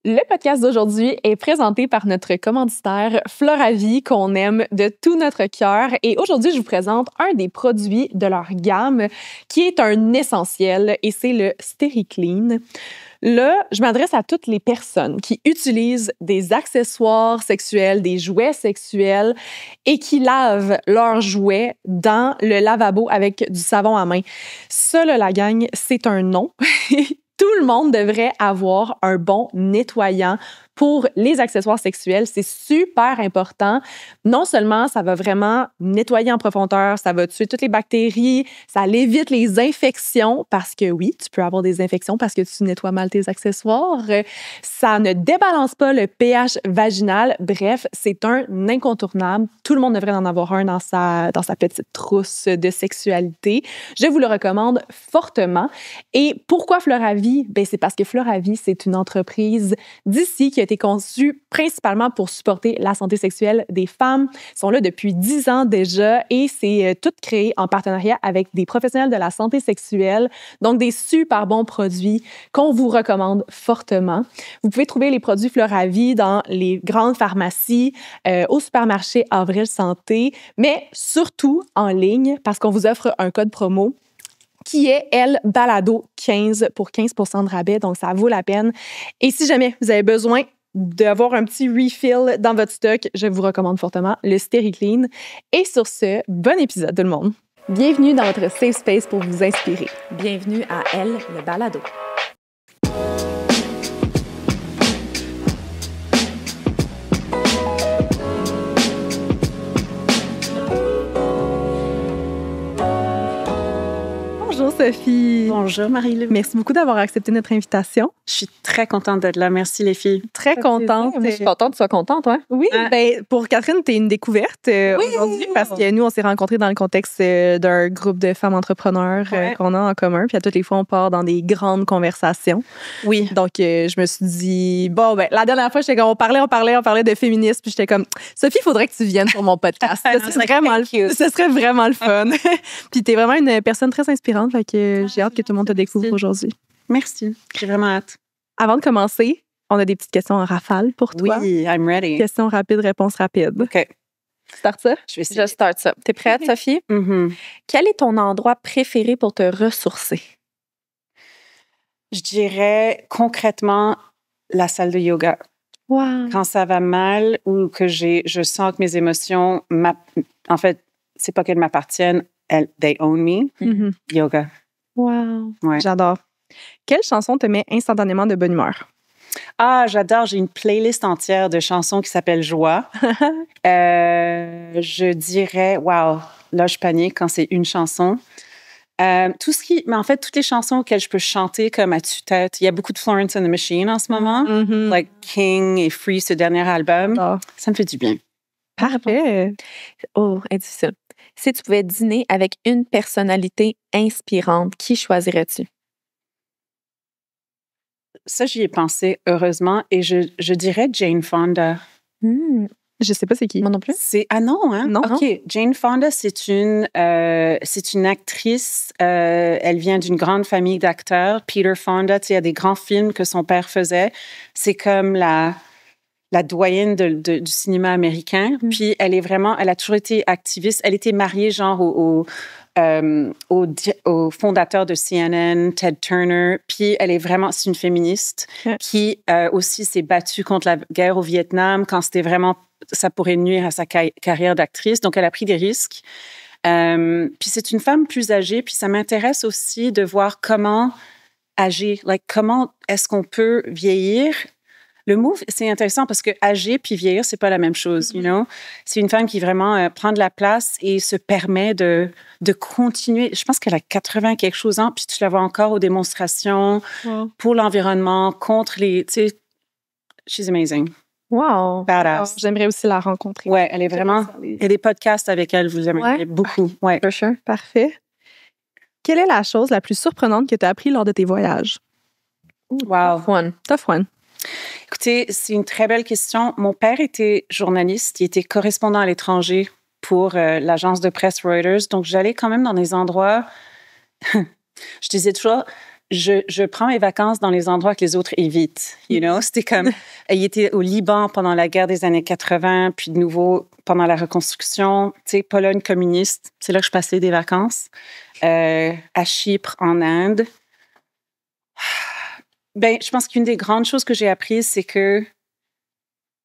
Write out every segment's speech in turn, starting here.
Le podcast d'aujourd'hui est présenté par notre commanditaire Floravie qu'on aime de tout notre cœur. Et aujourd'hui, je vous présente un des produits de leur gamme qui est un essentiel et c'est le Steri-Clean. Là, je m'adresse à toutes les personnes qui utilisent des accessoires sexuels, des jouets sexuels et qui lavent leurs jouets dans le lavabo avec du savon à main. Ça, là, la gang, c'est un non. Tout le monde devrait avoir un bon nettoyant pour les accessoires sexuels. C'est super important. Non seulement ça va vraiment nettoyer en profondeur, ça va tuer toutes les bactéries, ça évite les infections parce que oui, tu peux avoir des infections parce que tu nettoies mal tes accessoires. Ça ne débalance pas le pH vaginal. Bref, c'est un incontournable. Tout le monde devrait en avoir un dans sa petite trousse de sexualité. Je vous le recommande fortement. Et pourquoi Floravie? Ben, c'est parce que Floravie, c'est une entreprise d'ici qui a été conçue principalement pour supporter la santé sexuelle des femmes. Ils sont là depuis 10 ans déjà et c'est tout créé en partenariat avec des professionnels de la santé sexuelle. Donc, des super bons produits qu'on vous recommande fortement. Vous pouvez trouver les produits Floravie dans les grandes pharmacies, au supermarché Avril Santé, mais surtout en ligne parce qu'on vous offre un code promo qui est Balado 15 pour 15% de rabais, donc ça vaut la peine. Et si jamais vous avez besoin d'avoir un petit refill dans votre stock, je vous recommande fortement le Steri-Clean. Et sur ce, bon épisode tout le monde. Bienvenue dans votre safe space pour vous inspirer. Bienvenue à Elle, le balado. Bonjour Sophie. Bonjour Marie-Lou. Merci beaucoup d'avoir accepté notre invitation. Je suis très contente d'être là. Merci les filles. Très contente. Je suis contente que tu sois contente, hein? Oui, ben, pour Catherine, tu es une découverte aujourd'hui parce que nous, on s'est rencontrés dans le contexte d'un groupe de femmes entrepreneurs qu'on a en commun. Puis à toutes les fois, on part dans des grandes conversations. Oui. Donc, je me suis dit, bon, ben, la dernière fois, on parlait de féminisme. Puis j'étais comme, Sophie, il faudrait que tu viennes sur mon podcast. Ce serait vraiment le fun. Puis tu es vraiment une personne très inspirante. Fait que j'ai hâte que tout le monde te découvre aujourd'hui. Merci. J'ai vraiment hâte. Avant de commencer, on a des petites questions en rafale pour toi. Oui, I'm ready. Questions rapides, réponses rapides. OK. Start ça? Je start ça. T'es prête, Sophie? Mm-hmm. Quel est ton endroit préféré pour te ressourcer? Je dirais concrètement la salle de yoga. Wow. Quand ça va mal ou que je sens que mes émotions, en fait, c'est pas qu'elles m'appartiennent, they own me. Mm-hmm. Yoga. Wow. Ouais. J'adore. Quelle chanson te met instantanément de bonne humeur? Ah, j'adore. J'ai une playlist entière de chansons qui s'appelle Joie. Je dirais, wow, là, je panique quand c'est une chanson. Mais en fait, toutes les chansons auxquelles je peux chanter comme à tue-tête. Il y a beaucoup de Florence and the Machine en ce moment. Mm-hmm. Like King et Free, ce dernier album. Oh. Ça me fait du bien. Parfait. Oh, est difficile. Si tu pouvais dîner avec une personnalité inspirante, qui choisirais-tu? Ça, j'y ai pensé, heureusement, et je dirais Jane Fonda. Je sais pas c'est qui. Moi non plus. Ah non, hein? Non. OK. Jane Fonda, c'est une actrice. Elle vient d'une grande famille d'acteurs. Peter Fonda, il y a des grands films que son père faisait. C'est comme la doyenne du cinéma américain. Puis elle a toujours été activiste. Elle était mariée genre au fondateur de CNN, Ted Turner. Puis elle est vraiment, c'est une féministe qui aussi s'est battue contre la guerre au Vietnam quand c'était vraiment, ça pourrait nuire à sa carrière d'actrice. Donc elle a pris des risques. Puis c'est une femme plus âgée. Puis ça m'intéresse aussi de voir comment agir. Comment est-ce qu'on peut vieillir. Le mot, c'est intéressant parce que âger puis vieillir, c'est pas la même chose, you know? C'est une femme qui vraiment prend de la place et se permet de continuer. Je pense qu'elle a 80 quelque chose ans, puis tu la vois encore aux démonstrations pour l'environnement, contre les... Tu sais, she's amazing. Wow. Badass. J'aimerais aussi la rencontrer. Ouais, elle est vraiment... Il y a des podcasts avec elle, vous aimeriez beaucoup. Ouais. For sure. Parfait. Quelle est la chose la plus surprenante que tu as appris lors de tes voyages? Wow. Tough one. Écoutez, c'est une très belle question. Mon père était journaliste, il était correspondant à l'étranger pour l'agence de presse Reuters. Donc, j'allais quand même dans des endroits... Je disais toujours, je prends mes vacances dans les endroits que les autres évitent. You know, c'était comme, il était au Liban pendant la guerre des années 80, puis de nouveau pendant la reconstruction. Tu sais, Pologne communiste, c'est là que je passais des vacances. À Chypre, en Inde. Ben, je pense qu'une des grandes choses que j'ai apprises, c'est que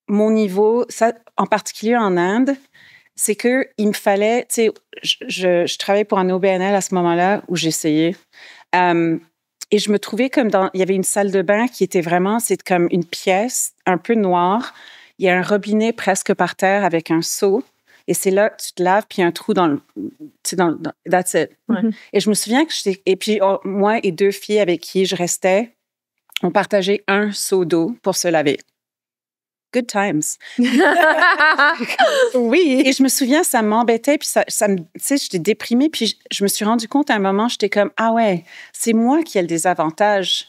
mon niveau, ça, en particulier en Inde, c'est que il me fallait, tu sais, je travaillais pour un OBNL à ce moment-là où j'essayais. Et je me trouvais comme il y avait une salle de bain qui était vraiment, c'est comme une pièce un peu noire. Il y a un robinet presque par terre avec un seau. Et c'est là que tu te laves, puis il y a un trou dans le... Tu sais, that's it. Ouais. Et je me souviens que j'étais... Et puis, moi et 2 filles avec qui je restais, on partageait un seau d'eau pour se laver. Good times. Oui. Et je me souviens, ça m'embêtait, puis ça me... Tu sais, j'étais déprimée, puis je me suis rendu compte à un moment, j'étais comme, ah ouais, c'est moi qui ai le désavantage.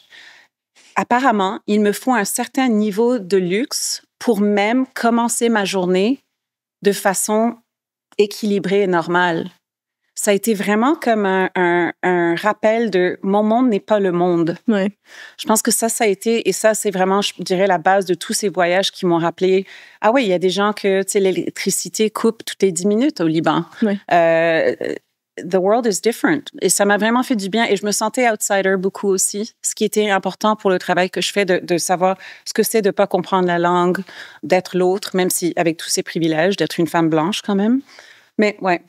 Apparemment, il me faut un certain niveau de luxe pour même commencer ma journée de façon équilibrée et normale. Ça a été vraiment comme un rappel de mon monde n'est pas le monde. Ouais. Je pense que ça a été, et ça, c'est vraiment, je dirais, la base de tous ces voyages qui m'ont rappelé, ah oui, il y a des gens que, tu sais, l'électricité coupe toutes les 10 minutes au Liban. Ouais. The world is different. Et ça m'a vraiment fait du bien. Et je me sentais outsider beaucoup aussi, ce qui était important pour le travail que je fais, de savoir ce que c'est de ne pas comprendre la langue, d'être l'autre, même si avec tous ces privilèges, d'être une femme blanche quand même. Mais ouais.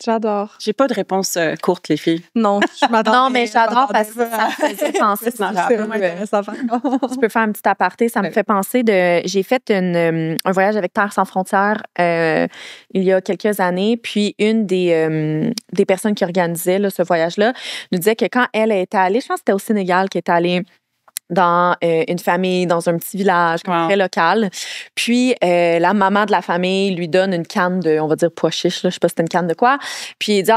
J'adore. J'ai pas de réponse courte, les filles. Non, je m'attends. Non, mais j'adore parce que ça me faisait penser. C'est vraiment intéressant. Tu peux faire un petit aparté. Ça me fait penser j'ai fait un voyage avec Terre sans frontières il y a quelques années. Puis une des personnes qui organisait là, ce voyage-là nous disait que quand elle était allée, je pense que c'était au Sénégal qu'elle était allée dans une famille, dans un petit village très local. Puis, la maman de la famille lui donne une canne de, on va dire, pois chiche, là, je sais pas si c'était une canne de quoi. Puis, il dit,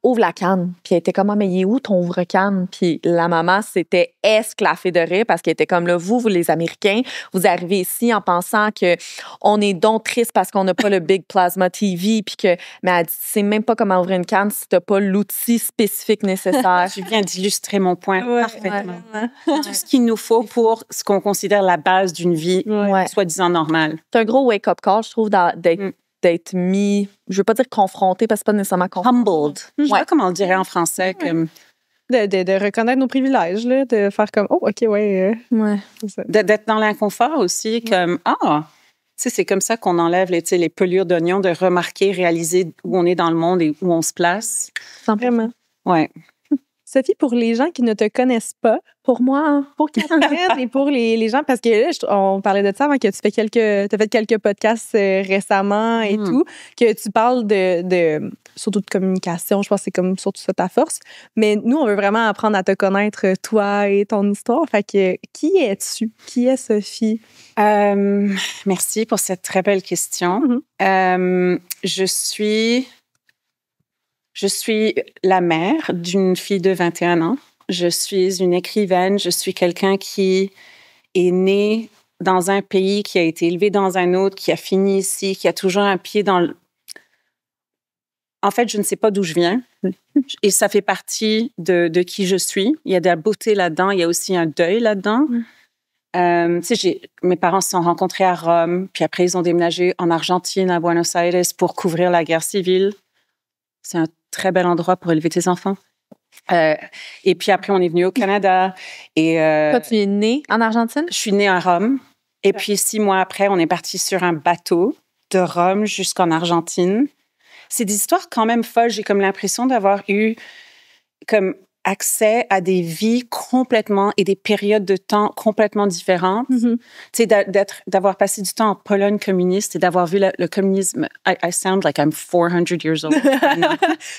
ouvre la canne. Puis, elle était comme, mais il est où ton ouvre-canne? Puis, la maman s'était esclaffée de rire parce qu'elle était comme, là, vous les Américains, vous arrivez ici en pensant que on est donc triste parce qu'on n'a pas le Big Plasma TV. Puis mais elle dit, tu sais même pas comment ouvrir une canne si t'as pas l'outil spécifique nécessaire. Tu viens d'illustrer mon point parfaitement. Ouais. Tout ce qu'il nous faut pour ce qu'on considère la base d'une vie soi-disant normale. C'est un gros wake-up call, je trouve, d'être mis, je veux pas dire confronté, parce que c'est pas nécessairement confronté. Humbled. Je sais pas comment on le dirait en français. Comme... De reconnaître nos privilèges, là, de faire comme, oh, OK, ouais. C'est ça. D'être dans l'inconfort aussi, comme, tu sais, c'est comme ça qu'on enlève les pelures d'oignons, de remarquer, réaliser où on est dans le monde et où on se place. Vraiment. Ouais. Sophie, pour les gens qui ne te connaissent pas, pour moi, pour Catherine et pour les gens, parce que là, on parlait de ça avant que tu t'as fait quelques podcasts récemment et tout, que tu parles de surtout de communication, je pense que c'est comme surtout ça ta force. Mais nous, on veut vraiment apprendre à te connaître, toi et ton histoire. Fait que, qui es-tu? Qui est Sophie? Merci pour cette très belle question. Je suis la mère d'une fille de 21 ans. Je suis une écrivaine. Je suis quelqu'un qui est né dans un pays, qui a été élevé dans un autre, qui a fini ici, qui a toujours un pied dans le... En fait, je ne sais pas d'où je viens. Et ça fait partie de qui je suis. Il y a de la beauté là-dedans. Il y a aussi un deuil là-dedans. Tu sais, mes parents se sont rencontrés à Rome. Puis après, ils ont déménagé en Argentine, à Buenos Aires, pour couvrir la guerre civile. C'est un très bel endroit pour élever tes enfants. Et puis après, on est venu au Canada. Et, toi, tu es née en Argentine? Je suis née à Rome. Et puis 6 mois après, on est parti sur un bateau de Rome jusqu'en Argentine. C'est des histoires quand même folles. J'ai comme l'impression d'avoir eu comme accès à des vies complètement et des périodes de temps complètement différentes. Tu sais, d'avoir passé du temps en Pologne communiste et d'avoir vu le communisme. I sound like I'm 400 years old.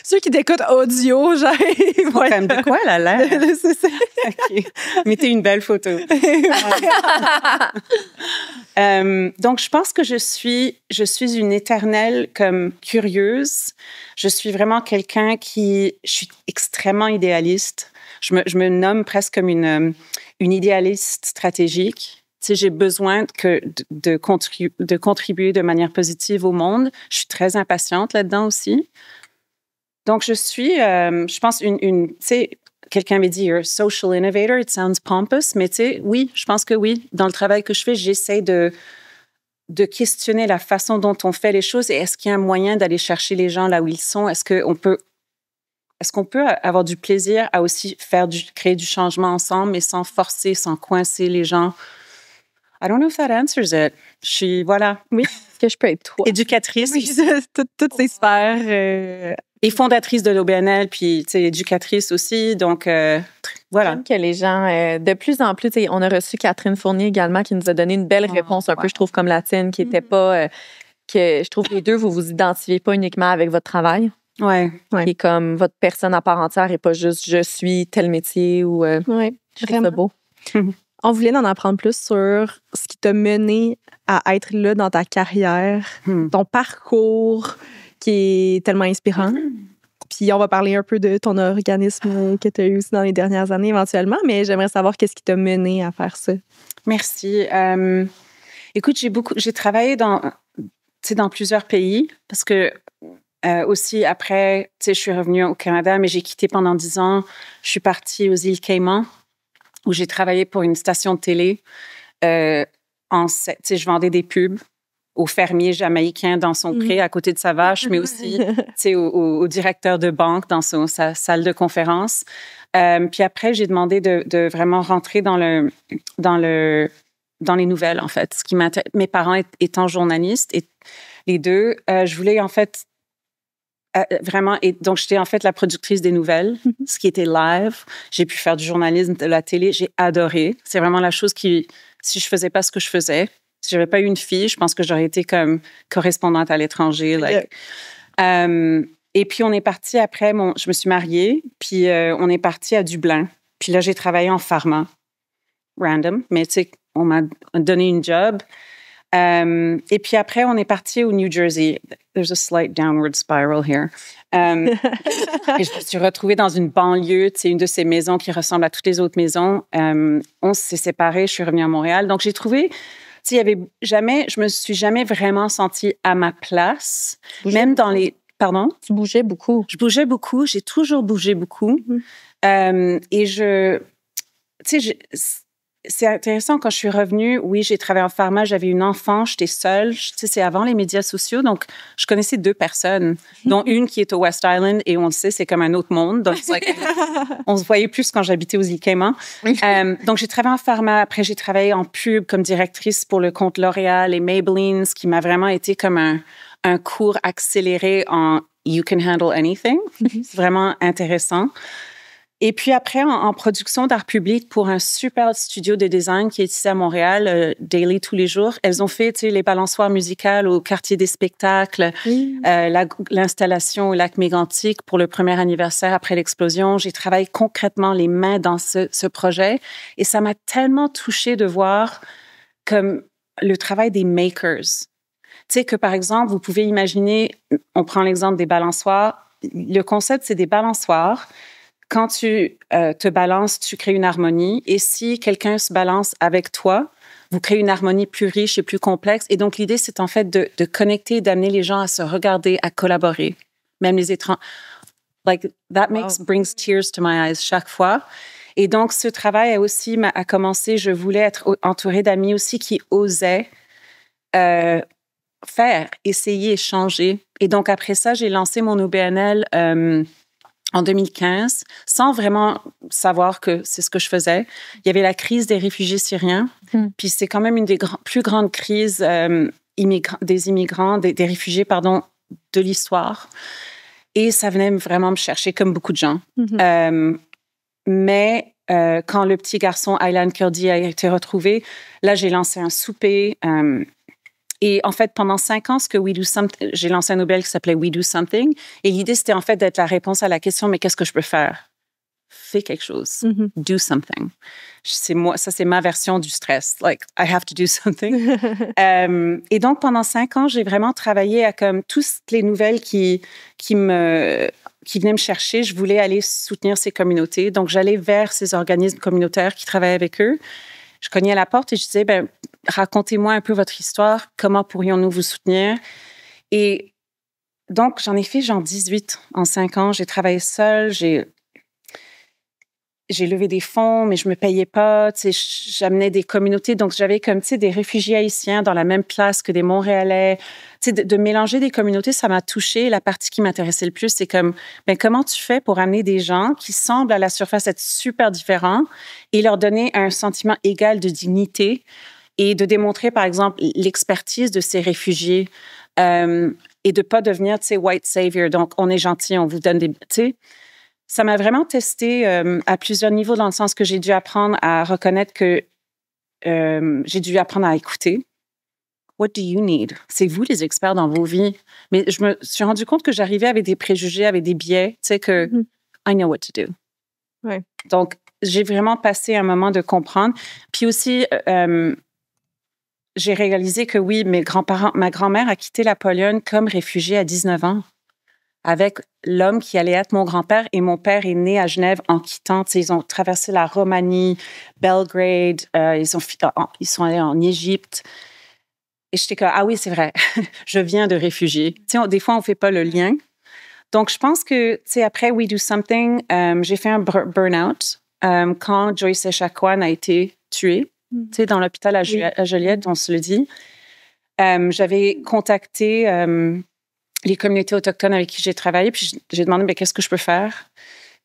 Ceux qui t'écoutent audio, genre... Comme de quoi, elle a l'air? C'est ça. OK. Mettez une belle photo. Donc, je pense que je suis une éternelle comme curieuse. Je suis vraiment quelqu'un je suis extrêmement idéaliste. Je me nomme presque comme une idéaliste stratégique. Tu sais, j'ai besoin de contribuer de manière positive au monde. Je suis très impatiente là-dedans aussi. Donc, je suis, je pense, tu sais, quelqu'un m'a dit, you're a social innovator, it sounds pompous, mais tu sais, oui, je pense que oui. Dans le travail que je fais, j'essaie de questionner la façon dont on fait les choses et est-ce qu'il y a un moyen d'aller chercher les gens là où ils sont? Est-ce qu'on peut avoir du plaisir à aussi créer du changement ensemble, mais sans forcer, sans coincer les gens? I don't know if that answers it. Voilà. Oui, est-ce que je peux être toi? Éducatrice. Oui, toutes ces sphères. Et fondatrice de l'OBNL, puis, tu sais, éducatrice aussi. Donc, voilà. J'aime que les gens, de plus en plus, on a reçu Catherine Fournier également qui nous a donné une belle réponse, un peu, je trouve, comme la tienne, qui n'était pas, que je trouve les deux, vous vous identifiez pas uniquement avec votre travail. Ouais. Qui est comme votre personne à part entière et pas juste je suis tel métier ou. Oui, je trouve ça beau. On voulait en apprendre plus sur ce qui t'a mené à être là dans ta carrière, ton parcours qui est tellement inspirant. Puis on va parler un peu de ton organisme que tu as eu aussi dans les dernières années éventuellement, mais j'aimerais savoir qu'est-ce qui t'a mené à faire ça. Merci. Écoute, j'ai travaillé dans plusieurs pays parce que aussi après, tu sais, je suis revenue au Canada, mais j'ai quitté pendant 10 ans. Je suis partie aux îles Caïmans où j'ai travaillé pour une station de télé. Tu sais, je vendais des pubs au fermier jamaïcain dans son pré à côté de sa vache, mais aussi, tu sais, au directeur de banque dans sa salle de conférence. Puis après, j'ai demandé de vraiment rentrer dans les nouvelles, en fait. Mes parents étant journalistes, et les deux, je voulais, en fait, vraiment, et donc j'étais en fait la productrice des nouvelles, ce qui était live. J'ai pu faire du journalisme, de la télé, j'ai adoré. C'est vraiment la chose si je faisais pas ce que je faisais, si j'avais pas eu une fille, je pense que j'aurais été comme correspondante à l'étranger. Et puis on est parti après, je me suis mariée, puis on est parti à Dublin. Puis là, j'ai travaillé en pharma, random, mais tu sais, on m'a donné une job. Et puis après, on est parti au New Jersey. There's a slight downward spiral here. Et je me suis retrouvée dans une banlieue, tu sais, une de ces maisons qui ressemble à toutes les autres maisons. On s'est séparés, je suis revenue à Montréal. Donc, j'ai trouvé, tu sais, je me suis jamais vraiment sentie à ma place. Même dans les... Pardon? Tu bougeais beaucoup. Je bougeais beaucoup. J'ai toujours bougé beaucoup. Et tu sais, c'est intéressant, quand je suis revenue, oui, j'ai travaillé en pharma, j'avais une enfant, j'étais seule. Tu sais, c'est avant les médias sociaux, donc je connaissais 2 personnes, dont une qui est au West Island, et on le sait, c'est comme un autre monde. Donc, on se voyait plus quand j'habitais aux îles Caïmans. Donc, j'ai travaillé en pharma. Après, j'ai travaillé en pub comme directrice pour le compte L'Oréal et Maybelline, ce qui m'a vraiment été comme un cours accéléré en « You can handle anything ». C'est vraiment intéressant. Et puis après, en production d'art public pour un super studio de design qui est ici à Montréal, Daily tous les jours. Elles ont fait, tu sais, les balançoires musicales au quartier des spectacles, l'installation au lac Mégantic pour le premier anniversaire après l'explosion. J'ai travaillé concrètement les mains dans ce projet et ça m'a tellement touchée de voir comme le travail des makers. Tu sais que, par exemple, vous pouvez imaginer, on prend l'exemple des balançoires. Le concept, c'est des balançoires. Quand tu te balances, tu crées une harmonie. Et si quelqu'un se balance avec toi, vous créez une harmonie plus riche et plus complexe. Et donc, l'idée, c'est en fait de connecter, d'amener les gens à se regarder, à collaborer. Même les étrangers. Like, that brings tears to my eyes chaque fois. Et donc, ce travail a commencé. Je voulais être entourée d'amis aussi qui osaient faire, essayer, changer. Et donc, après ça, j'ai lancé mon OBNL en 2015, sans vraiment savoir que c'est ce que je faisais. Il y avait la crise des réfugiés syriens, puis c'est quand même une des plus grandes crises des immigrants, des réfugiés, pardon, de l'histoire. Et ça venait vraiment me chercher, comme beaucoup de gens. Mais quand le petit garçon Aylan Kurdi a été retrouvé, là, j'ai lancé un souper. Et en fait, pendant 5 ans, j'ai lancé un Nobel qui s'appelait We Do Something. Et l'idée, c'était en fait d'être la réponse à la question, mais qu'est-ce que je peux faire? Fais quelque chose. Do something. Ça, c'est ma version du stress. Like, I have to do something. Et donc, pendant 5 ans, j'ai vraiment travaillé à comme toutes les nouvelles qui venaient me chercher. Je voulais aller soutenir ces communautés. Donc, j'allais vers ces organismes communautaires qui travaillaient avec eux. Je cognais à la porte et je disais, racontez-moi un peu votre histoire. Comment pourrions-nous vous soutenir? Et donc, j'en ai fait genre 18 en 5 ans. J'ai travaillé seule. j'ai levé des fonds, mais je me payais pas. Tu sais, j'amenais des communautés. Donc, j'avais comme, tu sais, des réfugiés haïtiens dans la même place que des Montréalais. Tu sais, de mélanger des communautés, ça m'a touchée. La partie qui m'intéressait le plus, c'est comme, ben, comment tu fais pour amener des gens qui semblent à la surface être super différents et leur donner un sentiment égal de dignité et de démontrer, par exemple, l'expertise de ces réfugiés et de pas devenir, tu sais, white savior. Donc, on est gentil, on vous donne des, tu sais. Ça m'a vraiment testé à plusieurs niveaux dans le sens que j'ai dû apprendre à reconnaître que j'ai dû apprendre à écouter. What do you need? C'est vous les experts dans vos vies. Mais je me suis rendu compte que j'arrivais avec des préjugés, avec des biais, tu sais, que I know what to do. Ouais. Donc, j'ai vraiment passé un moment de comprendre. Puis aussi, j'ai réalisé que oui, ma grand-mère a quitté la Pologne comme réfugiée à 19 ans. Avec l'homme qui allait être mon grand-père. Et mon père est né à Genève en quittant. Tu sais, ils ont traversé la Roumanie, Belgrade, ils sont allés en Égypte. Et j'étais comme, ah oui, c'est vrai, je viens de réfugiés. Tu sais, des fois, on ne fait pas le lien. Donc, je pense que, tu sais, après We Do Something, j'ai fait un burn-out quand Joyce Echaquan a été tuée, tu sais, dans l'hôpital à Joliette, on se le dit. J'avais contacté les communautés autochtones avec qui j'ai travaillé, puis j'ai demandé, qu'est-ce que je peux faire?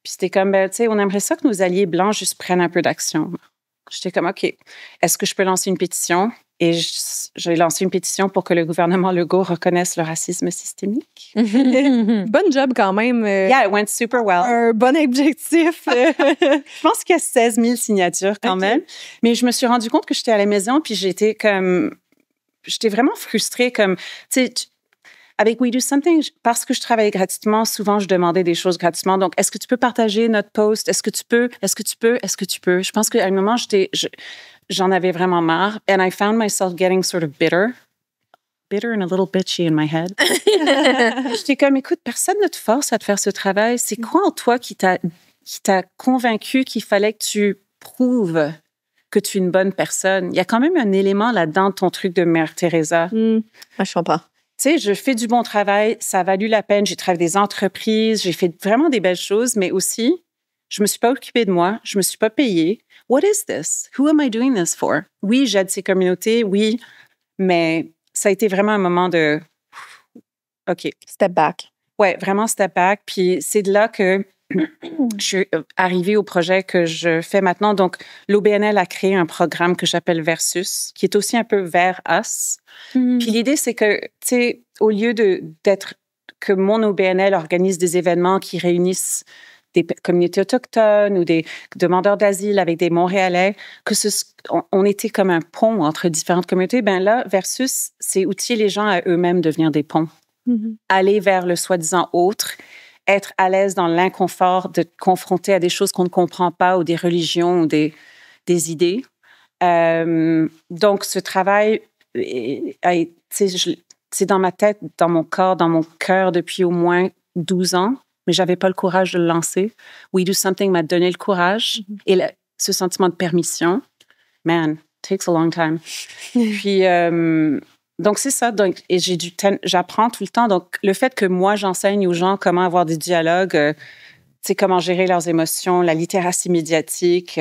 Puis c'était comme, tu sais, on aimerait ça que nos alliés blancs juste prennent un peu d'action. J'étais comme, OK, est-ce que je peux lancer une pétition? Et j'ai lancé une pétition pour que le gouvernement Legault reconnaisse le racisme systémique. Bonne job quand même. Yeah, it went super well. Un bon objectif. Je pense qu'il y a 16 000 signatures quand même. Mais je me suis rendu compte que j'étais à la maison, puis j'étais vraiment frustrée, comme, tu sais, avec We Do Something, parce que je travaillais gratuitement, souvent, je demandais des choses gratuitement. Donc, est-ce que tu peux partager notre post? Est-ce que tu peux? Je pense qu'à un moment, j'en avais vraiment marre. And I found myself getting sort of bitter and a little bitchy in my head. J'étais comme, écoute, personne ne te force à te faire ce travail. C'est quoi en toi qui t'a convaincu qu'il fallait que tu prouves que tu es une bonne personne? Il y a quand même un élément là-dedans de ton truc de Mère Teresa. Je comprends. Tu sais, je fais du bon travail, ça a valu la peine. J'ai travaillé des entreprises, j'ai fait vraiment des belles choses, mais aussi, je me suis pas occupée de moi, je me suis pas payée. What is this? Who am I doing this for? Oui, j'aide ces communautés, oui, mais ça a été vraiment un moment de OK. Step back. Ouais, vraiment step back. Puis c'est de là que je suis arrivée au projet que je fais maintenant. Donc, l'OBNL a créé un programme que j'appelle Versus, qui est aussi un peu vers us. Puis l'idée, c'est que, tu sais, au lieu d'être que mon OBNL organise des événements qui réunissent des communautés autochtones ou des demandeurs d'asile avec des Montréalais, on était comme un pont entre différentes communautés. Ben là, Versus, c'est outiller les gens à eux-mêmes devenir des ponts. Aller vers le soi-disant autre, être à l'aise dans l'inconfort de te confronter à des choses qu'on ne comprend pas ou des religions ou des idées. Donc, ce travail, c'est dans ma tête, dans mon corps, dans mon cœur depuis au moins 12 ans, mais j'avais pas le courage de le lancer. We Do Something m'a donné le courage et ce sentiment de permission. Man, takes a long time. Puis, donc, c'est ça. Donc, et j'apprends tout le temps. Donc, le fait que moi, j'enseigne aux gens comment avoir des dialogues, tu sais, comment gérer leurs émotions, la littératie médiatique,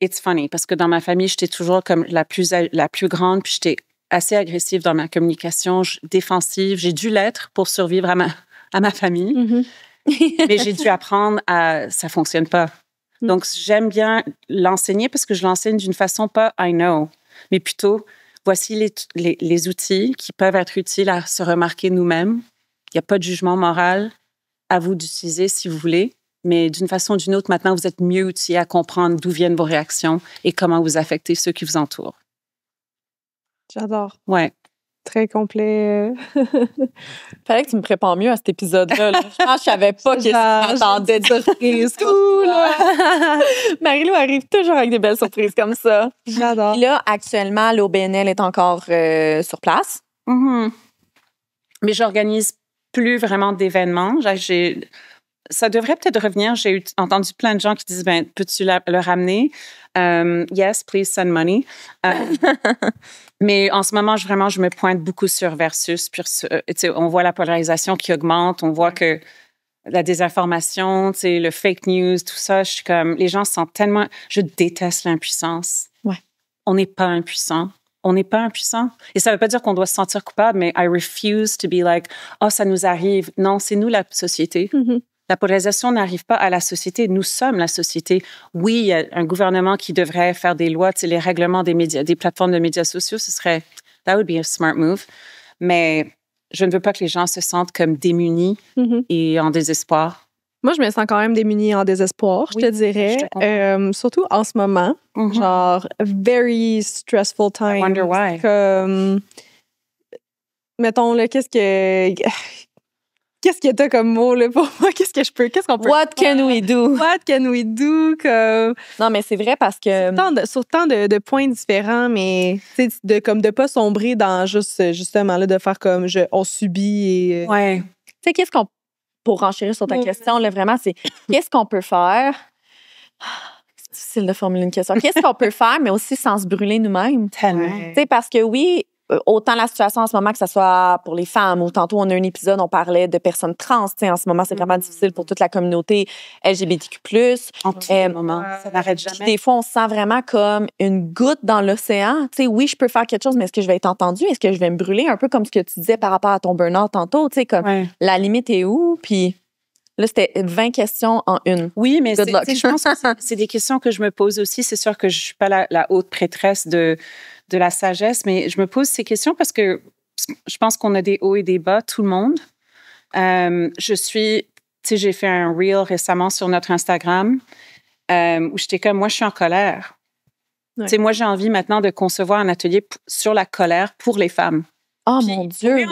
it's funny. Parce que dans ma famille, j'étais toujours comme la plus grande, puis j'étais assez agressive dans ma communication, défensive. J'ai dû l'être pour survivre à ma famille. Mais j'ai dû apprendre ça fonctionne pas. Donc, j'aime bien l'enseigner parce que je l'enseigne d'une façon pas I know, mais plutôt voici les outils qui peuvent être utiles à se remarquer nous-mêmes. Il n'y a pas de jugement moral à vous d'utiliser si vous voulez, mais d'une façon ou d'une autre, maintenant, vous êtes mieux outillés à comprendre d'où viennent vos réactions et comment vous affectez ceux qui vous entourent. J'adore. Ouais. Très complet. Fallait que tu me prépares mieux à cet épisode-là. Là. Je pense que je savais pas que ça m'attendait de surprise. Marie-Lou arrive toujours avec des belles surprises comme ça. J'adore. Puis là, actuellement, l'OBNL est encore sur place. Mais j'organise plus vraiment d'événements. Ça devrait peut-être revenir. J'ai entendu plein de gens qui disent, peux-tu le ramener? Yes, please send money. Mais en ce moment, je me pointe beaucoup sur Versus. Puis, on voit la polarisation qui augmente. On voit que la désinformation, tu sais, le fake news, tout ça. Je suis comme, les gens se sentent tellement... Je déteste l'impuissance. Ouais. On n'est pas impuissant. On n'est pas impuissant. Et ça veut pas dire qu'on doit se sentir coupable, mais I refuse to be like, oh, ça nous arrive. Non, c'est nous la société. Mm-hmm. La polarisation n'arrive pas à la société. Nous sommes la société. Oui, il y a un gouvernement qui devrait faire des lois, tu sais, les règlements des médias, des plateformes de médias sociaux, ce serait... That would be a smart move. Mais je ne veux pas que les gens se sentent comme démunis et en désespoir. Moi, je me sens quand même démunie en désespoir, je te dirais. Surtout en ce moment. Genre, very stressful time. I wonder why. Comme, mettons, là, qu'est-ce que t'as comme mot, là, pour moi? Qu'est-ce qu'on peut What can we do? What can we do? Comme... Non, mais c'est vrai parce que... Sur tant de points différents, mais de pas sombrer dans justement là, de faire comme on subit et... Ouais. Tu sais, qu'est-ce qu'on... Pour renchérir sur ta question, là, vraiment, c'est qu'est-ce qu'on peut faire? C'est difficile de formuler une question. Qu'est-ce qu'on peut faire, mais aussi sans se brûler nous-mêmes? Tellement. Tu sais, parce que oui, autant la situation en ce moment que ce soit pour les femmes, ou tantôt on a un épisode, on parlait de personnes trans. Tu sais, en ce moment, c'est vraiment difficile pour toute la communauté LGBTQ+. En tout moment, ça n'arrête jamais. Des fois, on se sent vraiment comme une goutte dans l'océan. Tu sais, oui, je peux faire quelque chose, mais est-ce que je vais être entendue? Est-ce que je vais me brûler? Un peu comme ce que tu disais par rapport à ton burn-out tantôt. Tu sais, comme la limite est où? Puis là, c'était 20 questions en une. Oui, mais Good luck. je pense que c'est des questions que je me pose aussi. C'est sûr que je suis pas la haute prêtresse de la sagesse, mais je me pose ces questions parce que je pense qu'on a des hauts et des bas, tout le monde. Tu sais, j'ai fait un reel récemment sur notre Instagram où j'étais comme, moi, je suis en colère. Ouais. Tu sais, moi, j'ai envie maintenant de concevoir un atelier sur la colère pour les femmes. Oh Puis, mon Dieu!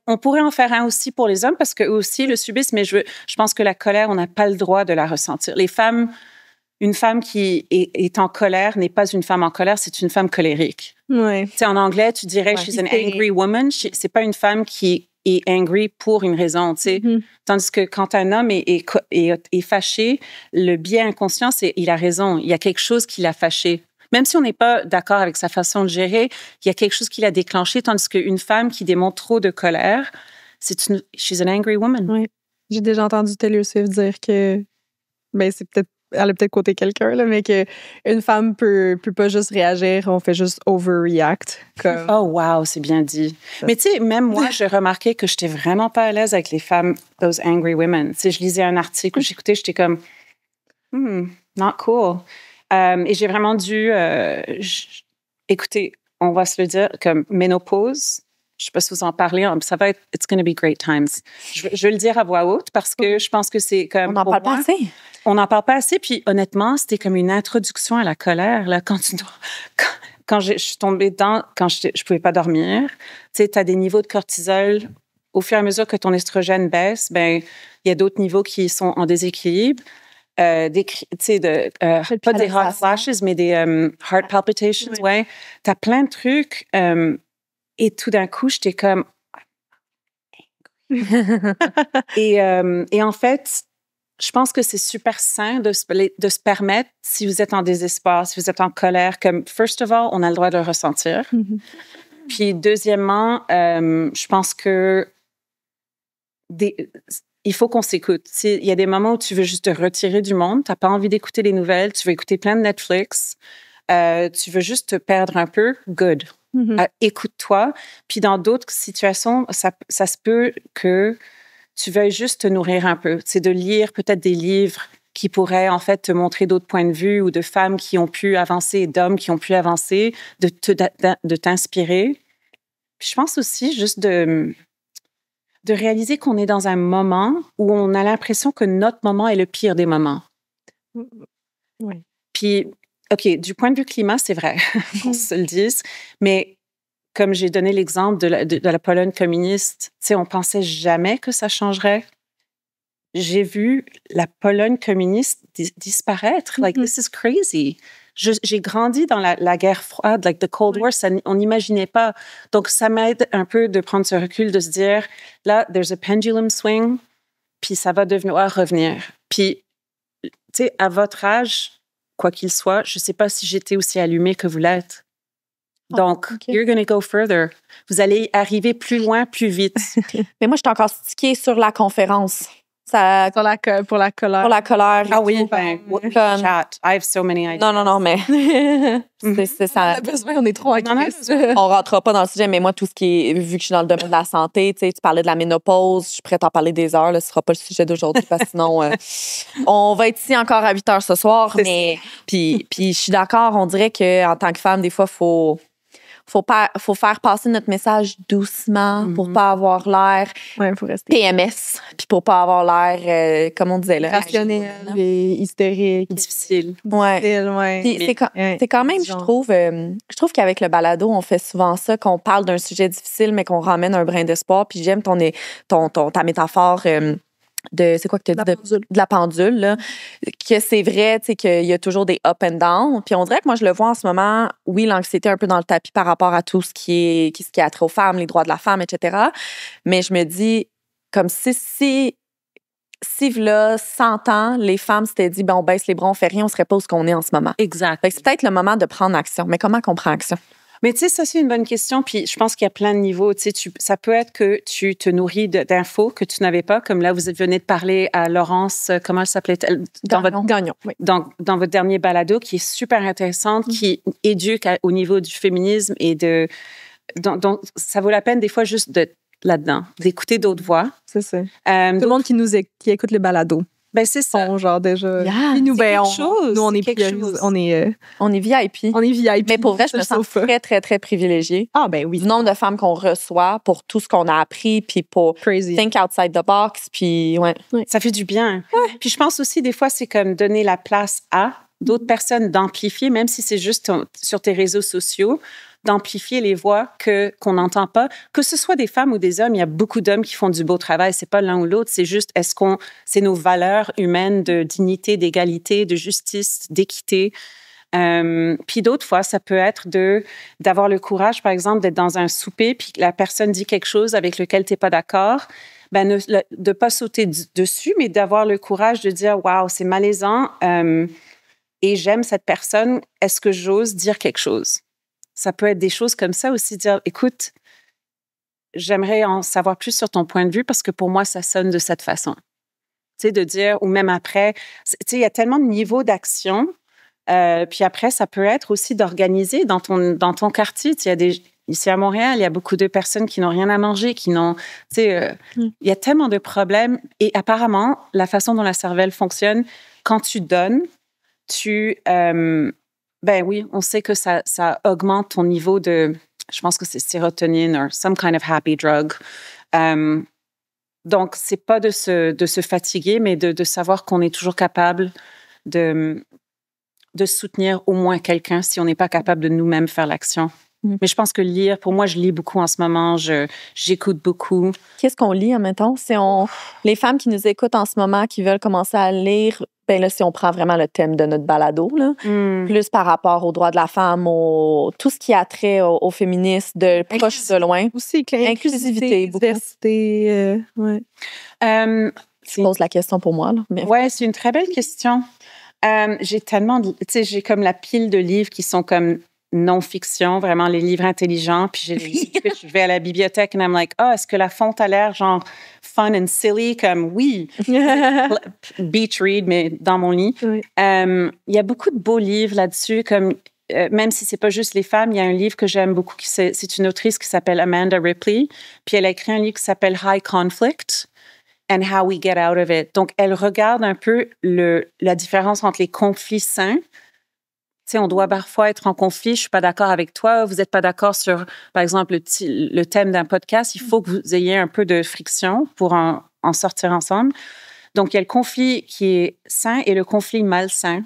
On pourrait en faire un aussi pour les hommes parce qu'eux aussi le subissent, mais je pense que la colère, on n'a pas le droit de la ressentir. Les femmes, une femme qui est en colère n'est pas une femme en colère, c'est une femme colérique. Ouais. Tu sais, en anglais, tu dirais she's an angry woman. C'est pas une femme qui est angry pour une raison, tu sais. Tandis que quand un homme est fâché, le biais inconscient, c'est il a raison. Il y a quelque chose qui l'a fâché. Même si on n'est pas d'accord avec sa façon de gérer, il y a quelque chose qui l'a déclenché. Tandis qu'une femme qui démontre trop de colère, she's an angry woman. Oui. J'ai déjà entendu Taylor Swift dire que, elle a peut-être côté quelqu'un, là, mais qu'une femme peut pas juste réagir, on fait juste overreact. Comme... Oh, wow, c'est bien dit. Mais tu sais, même moi, j'ai remarqué que j'étais vraiment pas à l'aise avec les femmes, those angry women. Tu sais, je lisais un article, j'écoutais, j'étais comme, not cool. Et j'ai vraiment dû, écoutez, on va se le dire, comme ménopause, je sais pas si vous en parlez, ça va être, it's going to be great times. Je vais le dire à voix haute parce que je pense que c'est comme... On n'en parle pas assez. On n'en parle pas assez, puis honnêtement, c'était comme une introduction à la colère, là, quand je suis tombée dedans, quand je pouvais pas dormir, tu sais, t'as des niveaux de cortisol, au fur et à mesure que ton estrogène baisse, ben, il y a d'autres niveaux qui sont en déséquilibre. Pas des hot flashes, mais des heart palpitations, ouais. T'as plein de trucs. Et tout d'un coup, j'étais comme... et en fait, je pense que c'est super sain de se permettre, si vous êtes en désespoir, si vous êtes en colère, comme, first of all, on a le droit de le ressentir. Puis, deuxièmement, je pense que il faut qu'on s'écoute. Il y a des moments où tu veux juste te retirer du monde, tu n'as pas envie d'écouter les nouvelles, tu veux écouter plein de Netflix, tu veux juste te perdre un peu, good. Écoute-toi. Puis dans d'autres situations, ça se peut que tu veuilles juste te nourrir un peu. C'est de lire peut-être des livres qui pourraient en fait te montrer d'autres points de vue ou de femmes qui ont pu avancer, d'hommes qui ont pu avancer, de t'inspirer. Puis je pense aussi juste de réaliser qu'on est dans un moment où on a l'impression que notre moment est le pire des moments. Oui. Puis, OK, du point de vue climat, c'est vrai, qu'on se le dise, mais comme j'ai donné l'exemple de la Pologne communiste, tu sais, on pensait jamais que ça changerait. J'ai vu la Pologne communiste disparaître. Like, this is crazy. J'ai grandi dans la guerre froide, like the Cold War, on n'imaginait pas. Donc, ça m'aide un peu de prendre ce recul, de se dire, là, there's a pendulum swing, puis ça va devoir revenir. Puis, tu sais, à votre âge, quoi qu'il soit, je ne sais pas si j'étais aussi allumée que vous l'êtes. Donc, you're going to go further. Vous allez arriver plus loin, plus vite. Mais moi, je suis encore stickée sur la conférence. Ça, Pour la colère. pour la colère. Ah oui, comme- chat. I have so many ideas. Non, mais c'est ça. On a besoin, on est trop en On en a crise. besoin. On rentrera pas dans le sujet, mais moi, tout ce qui est, vu que je suis dans le domaine de la santé, tu sais, tu parlais de la ménopause, je suis prête à en parler des heures, là, ce sera pas le sujet d'aujourd'hui, parce que sinon, on va être ici encore à 8 heures ce soir, mais, puis je suis d'accord, on dirait qu'en tant que femme, des fois, faut faire passer notre message doucement pour pas avoir l'air Ouais, faut rester PMS, puis pour pas avoir l'air, comme on disait, là. rationnel et hystérique. Difficile. Ouais. Ouais. Puis c'est quand même, je trouve qu'avec le balado, on fait souvent ça, qu'on parle d'un sujet difficile, mais qu'on ramène un brin d'espoir. Puis j'aime ta métaphore de, c'est quoi que tu as dit? De la pendule, là. Que c'est vrai, tu sais, qu'il y a toujours des up and down. Puis on dirait que moi, je le vois en ce moment, oui, l'anxiété un peu dans le tapis par rapport à tout ce qui a trait aux femmes, les droits de la femme, etc. Mais je me dis, comme si là, 100 ans, les femmes s'étaient dit, on baisse les bras, on fait rien, on serait pas où qu'on est en ce moment. Exact. Fait que c'est peut-être le moment de prendre action. Mais comment qu'on prend action? Mais tu sais, ça, c'est une bonne question. Puis je pense qu'il y a plein de niveaux. Tu sais, ça peut être que tu te nourris d'infos que tu n'avais pas. Comme là, vous venez de parler à Laurence, comment elle s'appelait-elle? Gagnon, oui. Dans votre dernier balado, qui est super intéressante, qui éduque au niveau du féminisme et donc, ça vaut la peine des fois juste d'être là-dedans, d'écouter d'autres voix. C'est ça. Tout le monde qui écoute le balado. Ben, c'est ça. Sont genre déjà. Yeah, Puis nous, chose. nous, on est quelque priorisés. chose. On est VIP. VIP. Mais pour vrai, je me sens Ça. très, très, très privilégiée. Ah, ben oui. Du nombre de femmes qu'on reçoit pour tout ce qu'on a appris, puis pour Crazy. think outside the box, puis ouais. Ça fait du bien. Puis je pense aussi, des fois, c'est comme donner la place à d'autres personnes d'amplifier, même si c'est juste sur tes réseaux sociaux, d'amplifier les voix qu'on n'entend pas. Que ce soit des femmes ou des hommes, il y a beaucoup d'hommes qui font du beau travail. C'est pas l'un ou l'autre, c'est juste c'est nos valeurs humaines de dignité, d'égalité, de justice, d'équité. Puis d'autres fois, ça peut être d'avoir le courage, par exemple, d'être dans un souper, puis que la personne dit quelque chose avec lequel tu n'es pas d'accord. Ben, de pas sauter dessus, mais d'avoir le courage de dire, waouh, c'est malaisant. Et j'aime cette personne. Est-ce que j'ose dire quelque chose? Ça peut être des choses comme ça aussi, dire, écoute, j'aimerais en savoir plus sur ton point de vue parce que pour moi, ça sonne de cette façon. Tu sais, de dire, ou même après, tu sais, il y a tellement de niveaux d'action. Puis après, ça peut être aussi d'organiser dans ton quartier. Tu sais, ici à Montréal, il y a beaucoup de personnes qui n'ont rien à manger, qui n'ont, tu sais, il y a tellement de problèmes. Et apparemment, la façon dont la cervelle fonctionne, quand tu donnes, ben oui, on sait que ça augmente ton niveau de, je pense que c'est sérotonine or some kind of happy drug. Donc, c'est pas de se fatiguer, mais de savoir qu'on est toujours capable de soutenir au moins quelqu'un si on n'est pas capable de nous-mêmes faire l'action. Mais je pense que lire, pour moi, je lis beaucoup en ce moment, j'écoute beaucoup. Qu'est-ce qu'on lit, admettons? Les femmes qui nous écoutent en ce moment, qui veulent commencer à lire, ben là, si on prend vraiment le thème de notre balado, là, plus par rapport aux droits de la femme, tout ce qui a trait au féminisme, de proche de loin. Aussi, inclusivité, diversité. Ouais. Je pose la question pour moi. Là, mais... Ouais, c'est une très belle question. J'ai tellement, tu sais, j'ai comme la pile de livres qui sont comme non-fiction, vraiment les livres intelligents. Puis j'ai les livres que je vais à la bibliothèque et I'm like, est-ce que la fonte a l'air genre fun and silly? Comme oui, beach read, mais dans mon lit. Oui. Il y a beaucoup de beaux livres là-dessus, comme même si c'est pas juste les femmes, il y a un livre que j'aime beaucoup, c'est une autrice qui s'appelle Amanda Ripley. Puis elle a écrit un livre qui s'appelle High Conflict and How We Get Out of It. Donc, elle regarde un peu la différence entre les conflits sains. Tu sais, on doit parfois être en conflit. Je suis pas d'accord avec toi. Vous êtes pas d'accord sur, par exemple, le thème d'un podcast. Il faut que vous ayez un peu de friction pour en sortir ensemble. Donc, il y a le conflit qui est sain et le conflit malsain.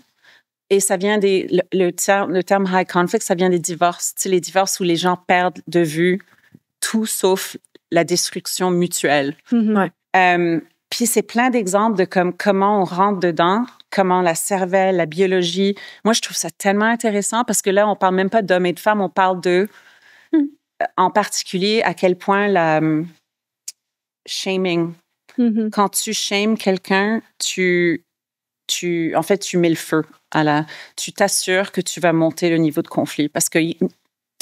Et ça vient le terme high conflict, ça vient des divorces. Tu sais, les divorces où les gens perdent de vue tout sauf la destruction mutuelle. Ouais. Puis c'est plein d'exemples de comment on rentre dedans, comment la cervelle, la biologie. Moi, je trouve ça tellement intéressant parce que là, on parle même pas d'hommes et de femmes, on parle en particulier, à quel point la shaming. Quand tu shames quelqu'un, en fait, tu mets le feu tu t'assures que tu vas monter le niveau de conflit parce que tu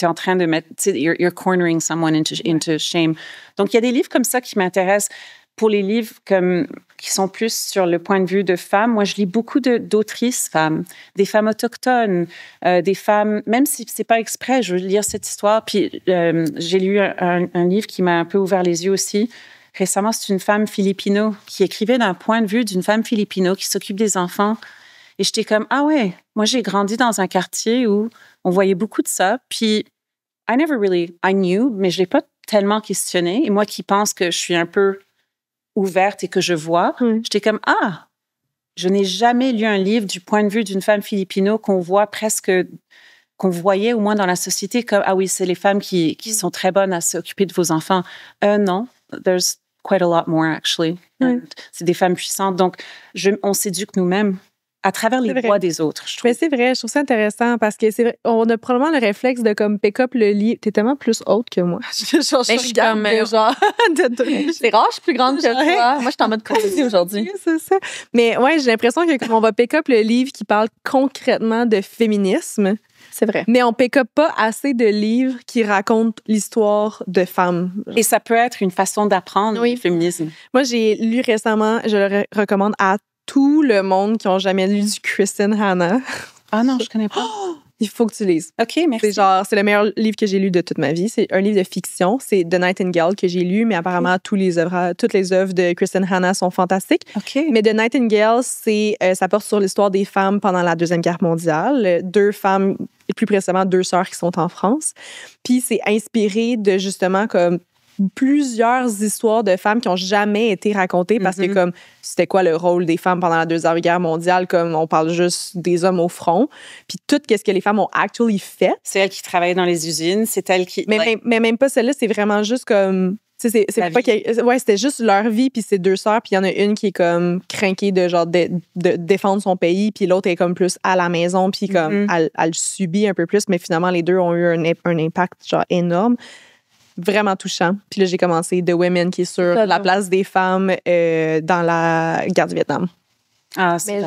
es en train de mettre, you're cornering someone into shame. Donc, il y a des livres comme ça qui m'intéressent. pour les livres qui sont plus sur le point de vue de femmes, moi, je lis beaucoup d'autrices femmes, des femmes autochtones, des femmes, même si c'est pas exprès, je veux lire cette histoire. Puis j'ai lu un livre qui m'a un peu ouvert les yeux aussi. Récemment, c'est une femme filipino qui écrivait d'un point de vue d'une femme filipino qui s'occupe des enfants. Et j'étais comme, ah ouais, moi, j'ai grandi dans un quartier où on voyait beaucoup de ça. Puis, I knew, mais je l'ai pas tellement questionné. Et moi qui pense que je suis un peu ouverte et que je vois, j'étais comme, ah, je n'ai jamais lu un livre du point de vue d'une femme filipino qu'on voyait au moins dans la société comme, ah oui, c'est les femmes qui sont très bonnes à s'occuper de vos enfants. Non, there's quite a lot more, actually. C'est des femmes puissantes. Donc, on s'éduque nous-mêmes à travers les voix des autres, je trouve. Mais c'est vrai, je trouve ça intéressant parce que c'est vrai, on a probablement le réflexe de comme pick up le livre. T'es tellement plus haute que moi. Je regarde genre c'est rare, je suis plus grande que toi. Moi, je suis en mode cosy aujourd'hui. C'est ça. Mais ouais, j'ai l'impression que comme on va pick up le livre qui parle concrètement de féminisme, c'est vrai. Mais on pick up pas assez de livres qui racontent l'histoire de femmes. Et ça peut être une façon d'apprendre le féminisme. Moi, j'ai lu récemment, je le recommande à tout le monde qui ont jamais lu du Kristen Hanna. Ah non, je connais pas. Il faut que tu lises. OK, merci. C'est le meilleur livre que j'ai lu de toute ma vie. C'est un livre de fiction. C'est The Nightingale que j'ai lu, mais apparemment, toutes les œuvres de Kristen Hanna sont fantastiques. OK. Mais The Nightingale, ça porte sur l'histoire des femmes pendant la Deuxième Guerre mondiale. 2 femmes, et plus précisément 2 sœurs qui sont en France. Puis c'est inspiré de justement comme plusieurs histoires de femmes qui ont jamais été racontées parce que comme c'était quoi le rôle des femmes pendant la Deuxième Guerre mondiale, comme on parle juste des hommes au front, puis tout ce que les femmes ont actually fait. C'est elles qui travaillaient dans les usines, c'est elles qui... Mais même pas celle-là, c'est vraiment juste comme... C'est pas c'était juste leur vie, puis c'est 2 sœurs, puis il y en a une qui est comme crinquée de genre de défendre son pays, puis l'autre est comme plus à la maison, puis comme elle subit un peu plus, mais finalement les deux ont eu un impact genre énorme. Vraiment touchant. Puis là, j'ai commencé The Women, qui est sur la place des femmes dans la guerre du Vietnam. Ah, c'est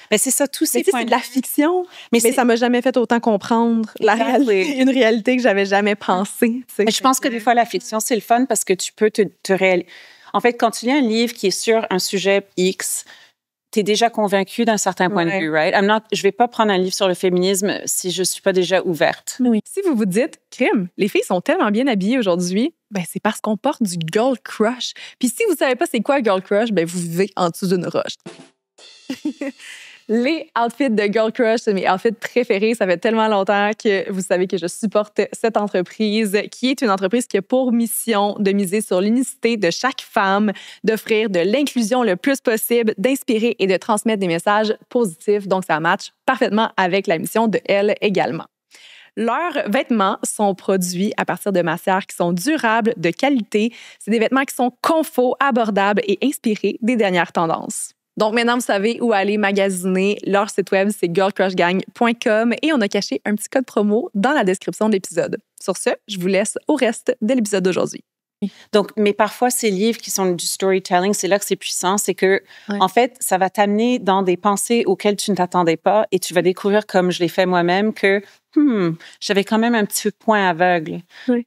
mais c'est ça, tous ces points. C'est de la fiction, mais ça m'a jamais fait autant comprendre une réalité que j'avais jamais pensée. Mais je pense que des fois, la fiction, c'est le fun parce que tu peux te réaliser. En fait, quand tu lis un livre qui est sur un sujet X, tu es déjà convaincue d'un certain point de vue, right? Je vais pas prendre un livre sur le féminisme si je suis pas déjà ouverte. Oui. Si vous vous dites, crime, les filles sont tellement bien habillées aujourd'hui, ben c'est parce qu'on porte du girl crush. Puis si vous savez pas c'est quoi girl crush, ben vous vivez en dessous d'une roche. Les outfits de Girl Crush, c'est mes outfits préférés. Ça fait tellement longtemps que vous savez que je supporte cette entreprise, qui est une entreprise qui a pour mission de miser sur l'unicité de chaque femme, d'offrir de l'inclusion le plus possible, d'inspirer et de transmettre des messages positifs. Donc, ça matche parfaitement avec la mission de elle également. Leurs vêtements sont produits à partir de matières qui sont durables, de qualité. C'est des vêtements qui sont confort, abordables et inspirés des dernières tendances. Donc, maintenant, vous savez où aller magasiner. Leur site web, c'est girlcrushgang.com et on a caché un petit code promo dans la description de l'épisode. Sur ce, je vous laisse au reste de l'épisode d'aujourd'hui. Donc, mais parfois, ces livres qui sont du storytelling, c'est là que c'est puissant, c'est que, en fait, ça va t'amener dans des pensées auxquelles tu ne t'attendais pas et tu vas découvrir, comme je l'ai fait moi-même, que j'avais quand même un petit point aveugle. Oui.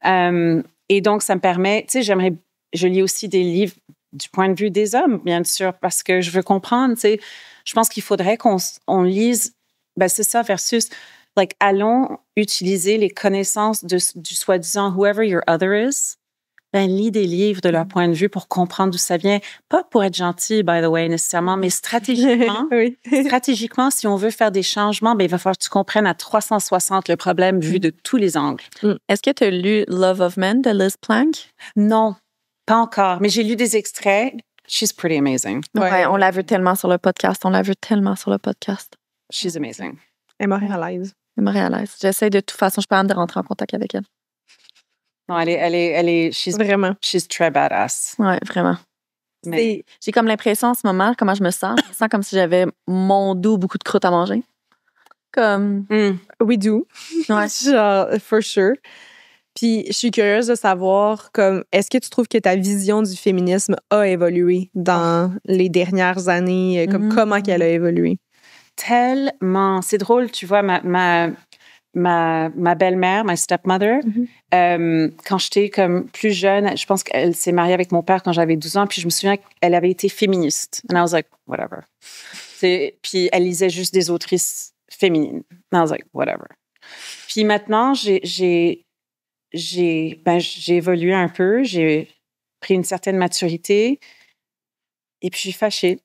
Et donc, ça me permet, tu sais, je lis aussi des livres du point de vue des hommes, bien sûr, parce que je veux comprendre, tu sais, je pense qu'il faudrait qu'on lise, c'est ça, versus, allons utiliser les connaissances du soi-disant whoever your other is, lis des livres de leur point de vue pour comprendre d'où ça vient, pas pour être gentil, by the way, nécessairement, mais stratégiquement, stratégiquement, si on veut faire des changements, il va falloir que tu comprennes à 360 le problème vu de tous les angles. Est-ce que tu as lu Love of Men de Liz Plank? Non. Pas encore, mais j'ai lu des extraits. She's pretty amazing. Ouais, on la veut tellement sur le podcast. She's amazing. Elle est montréalaise. J'essaie de toute façon, je peux de rentrer en contact avec elle. Non, elle est vraiment. She's très badass. Ouais, vraiment. Mais... J'ai comme l'impression en ce moment, comment je me sens comme si j'avais mon dos beaucoup de croûte à manger. Comme... We do. Ouais. Genre, for sure. Puis, je suis curieuse de savoir, est-ce que tu trouves que ta vision du féminisme a évolué dans les dernières années? Comment qu'elle a évolué? Tellement. C'est drôle, tu vois, ma belle-mère, my stepmother, quand j'étais comme plus jeune, je pense qu'elle s'est mariée avec mon père quand j'avais 12 ans, puis je me souviens qu'elle avait été féministe. And I was like, whatever. Puis elle lisait juste des autrices féminines. And I was like, whatever. Puis maintenant, j'ai évolué un peu, j'ai pris une certaine maturité et puis je suis fâchée.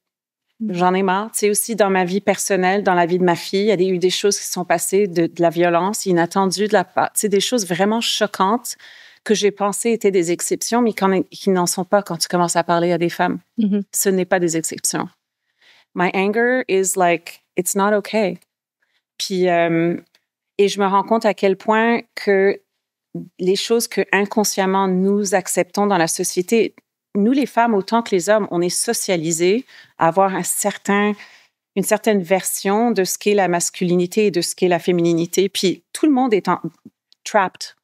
J'en ai marre. Tu sais, aussi dans ma vie personnelle, dans la vie de ma fille, il y a eu des choses qui sont passées, de la violence inattendue de la part. Tu sais, des choses vraiment choquantes que j'ai pensé étaient des exceptions, mais qui n'en sont pas quand tu commences à parler à des femmes. Ce n'est pas des exceptions. My anger is like, it's not okay. Puis, et je me rends compte à quel point que les choses que inconsciemment nous acceptons dans la société, nous les femmes autant que les hommes, on est socialisés à avoir une certaine version de ce qu'est la masculinité et de ce qu'est la fémininité. Puis tout le monde est trapped.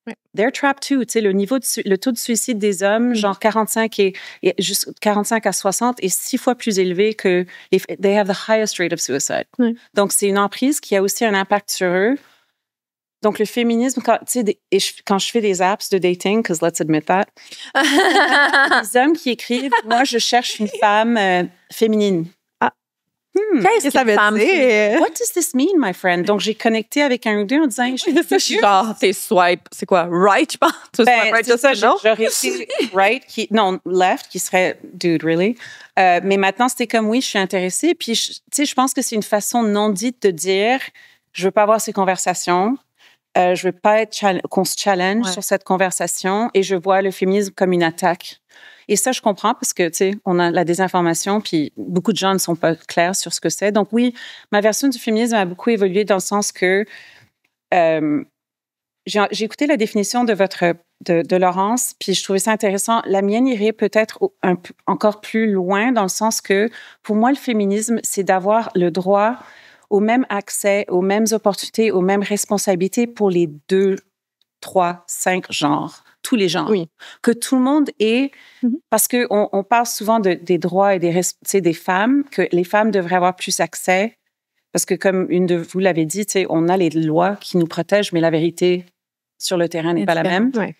Ouais. They're trapped too. Tu sais, le taux de suicide des hommes, genre 45 à 60, est 6 fois plus élevé que they have the highest rate of suicide. Ouais. Donc c'est une emprise qui a aussi un impact sur eux. Donc, le féminisme, quand je fais des apps de dating, because let's admit that, les hommes qui écrivent « Moi, je cherche une femme féminine. » Qu'est-ce que ça veut dire? What does this mean, my friend? Donc, j'ai connecté avec un ou deux en disant... Genre, t'es swipe, c'est quoi? Right, je pense? C'est ça, j'aurais été right, left, qui serait « Dude, really? » Mais maintenant, c'était comme « Oui, je suis intéressée. » Puis, tu sais, je pense que c'est une façon non dite de dire « Je veux pas avoir ces conversations. » Je veux pas qu'on se challenge sur cette conversation et je vois le féminisme comme une attaque. Et ça, je comprends parce que, tu sais, on a la désinformation puis beaucoup de gens ne sont pas clairs sur ce que c'est. Donc oui, ma version du féminisme a beaucoup évolué dans le sens que j'ai écouté la définition de Laurence puis je trouvais ça intéressant. La mienne irait peut-être encore plus loin dans le sens que, pour moi, le féminisme, c'est d'avoir le droit au même accès, aux mêmes opportunités, aux mêmes responsabilités pour les 2, 3, 5 genres, tous les genres. Oui. Que tout le monde ait, parce qu'on parle souvent des droits et des femmes, que les femmes devraient avoir plus accès, parce que comme une de vous l'avez dit, on a les lois qui nous protègent, mais la vérité sur le terrain n'est pas la même. Ouais.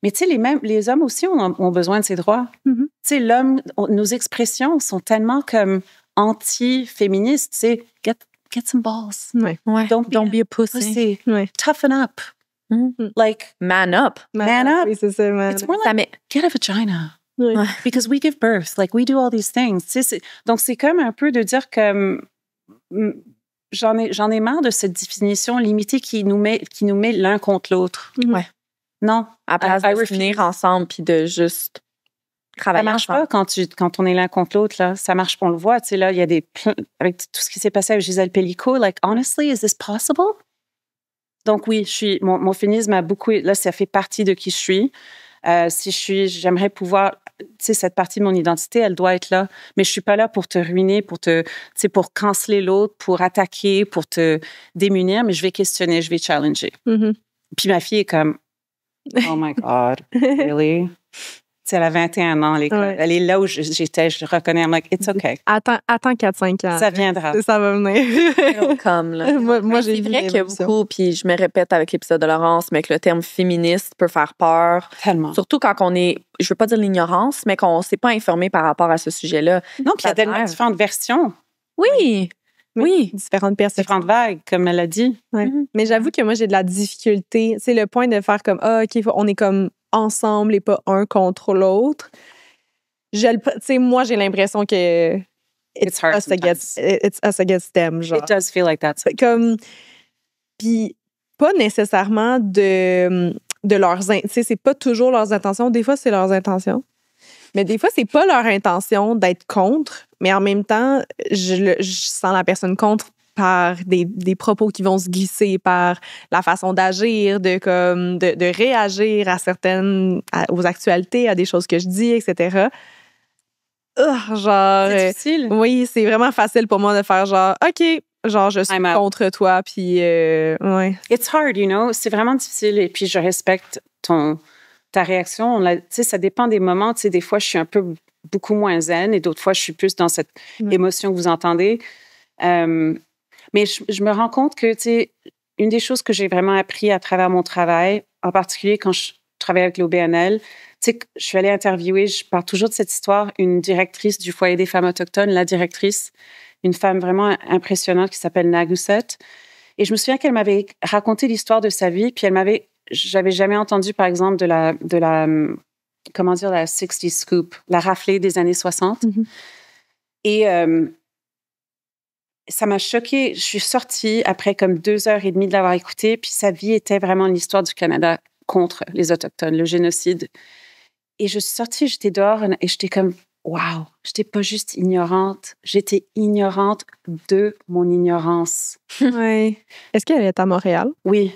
Mais tu sais, les hommes aussi ont besoin de ces droits. Tu sais, l'homme, nos expressions sont tellement comme anti-féministes, tu sais, get some balls. Ouais. Don't be a pussy. Ouais. Toughen up. Like, Man up. man up. Oui, c'est ça, man It's more like, get a vagina. Ouais. Because we give birth. Like, we do all these things. Tu sais, donc, c'est comme un peu de dire que j'en ai marre de cette définition limitée qui nous met l'un contre l'autre. Ouais. Non. À place de finir ensemble puis de juste travailler Ça marche ensemble. pas quand on est l'un contre l'autre, là. Ça marche pas, on le voit. Tu sais, là, il y a avec tout ce qui s'est passé avec Gisèle Pellico, like, honestly, is this possible? Donc, oui, mon féminisme a beaucoup, là, ça fait partie de qui je suis. J'aimerais pouvoir, tu sais, cette partie de mon identité, elle doit être là. Mais je suis pas là pour te ruiner, pour canceller l'autre, pour attaquer, pour te démunir, mais je vais questionner, je vais challenger. Puis ma fille est comme, oh my God, really? Tu sais, elle a 21 ans, elle est là où j'étais, je reconnais, I'm like, it's okay. Attends 4-5 ans. Ça viendra. Ça va venir. Comme, là. moi, j'ai c'est vu vrai qu'il y a l'évolution. beaucoup, puis je me répète avec l'épisode de Laurence, mais que le terme féministe peut faire peur. Tellement. Surtout quand on est, je veux pas dire l'ignorance, mais qu'on s'est pas informé par rapport à ce sujet-là. Non, puis il y a tellement différentes versions. Oui. Différentes perspectives. Différentes vagues, comme elle a dit. Ouais. Mais j'avoue que moi, j'ai de la difficulté. C'est le point de faire comme, OK, on est comme ensemble et pas un contre l'autre. Tu sais, moi, j'ai l'impression que It's hard it's us against them, genre. It does feel like that. Comme, puis pas nécessairement de leurs... Tu sais, c'est pas toujours leurs intentions. Des fois, c'est leurs intentions. Mais des fois, c'est pas leur intention d'être contre, mais en même temps, je sens la personne contre par des propos qui vont se glisser, par la façon d'agir, de réagir aux actualités, à des choses que je dis, etc. C'est difficile. Oui, c'est vraiment facile pour moi de faire genre, OK, genre, je suis contre toi, puis ouais. It's hard, you know. C'est vraiment difficile, et puis je respecte ta réaction. Tu sais, ça dépend des moments. Tu sais, des fois, je suis un peu beaucoup moins zen, et d'autres fois, je suis plus dans cette émotion que vous entendez. Mais je me rends compte que, tu sais, une des choses que j'ai vraiment appris à travers mon travail, en particulier quand je travaillais avec l'OBNL, tu sais, je suis allée interviewer, je parle toujours de cette histoire, une directrice du foyer des femmes autochtones, la directrice, une femme vraiment impressionnante qui s'appelle Nagusset. Et je me souviens qu'elle m'avait raconté l'histoire de sa vie, puis j'avais jamais entendu, par exemple, de la comment dire, la 60 scoop, la raflée des années 60. Mm-hmm. Et ça m'a choquée. Je suis sortie après comme 2h30 de l'avoir écoutée, puis sa vie était vraiment l'histoire du Canada contre les Autochtones, le génocide. Et je suis sortie, j'étais dehors et j'étais comme, wow, j'étais pas juste ignorante, j'étais ignorante de mon ignorance. Ouais. Est-ce qu'elle est à Montréal? Oui.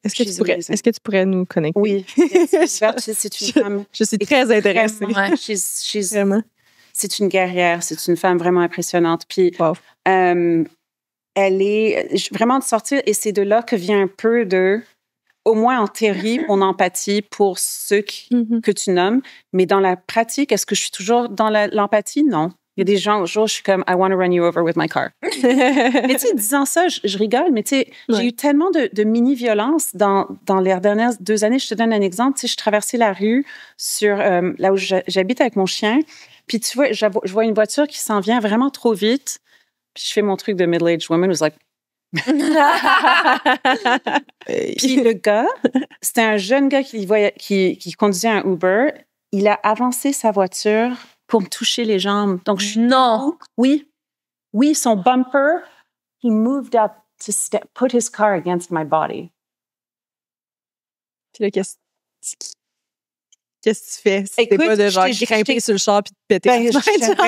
Est-ce que tu pourrais nous connecter? Oui. C'est une femme. Je suis très intéressée. Vraiment. C'est une guerrière, c'est une femme vraiment impressionnante. Puis, wow. Elle est vraiment de sortir, et c'est de là que vient un peu de, au moins en théorie, mon empathie pour ceux que tu nommes. Mais dans la pratique, est-ce que je suis toujours dans l'empathie? Non. Il y a des gens, au jour, je suis comme, I want to run you over with my car. Mais tu sais, disant ça, je rigole, mais tu sais, j'ai eu tellement de mini-violences dans les dernières 2 années. Je te donne un exemple. Tu sais, je traversais la rue sur là où j'habite avec mon chien. Puis tu vois, je vois une voiture qui s'en vient vraiment trop vite. Puis je fais mon truc de middle-aged woman, who's like... Puis le gars, c'était un jeune gars qui conduisait un Uber. Il a avancé sa voiture pour me toucher les jambes. Donc, non! Oui, son bumper, he moved up to put his car against my body. Puis là, qu'est-ce que tu fais? C'était pas de genre grimper sur le char puis de péter.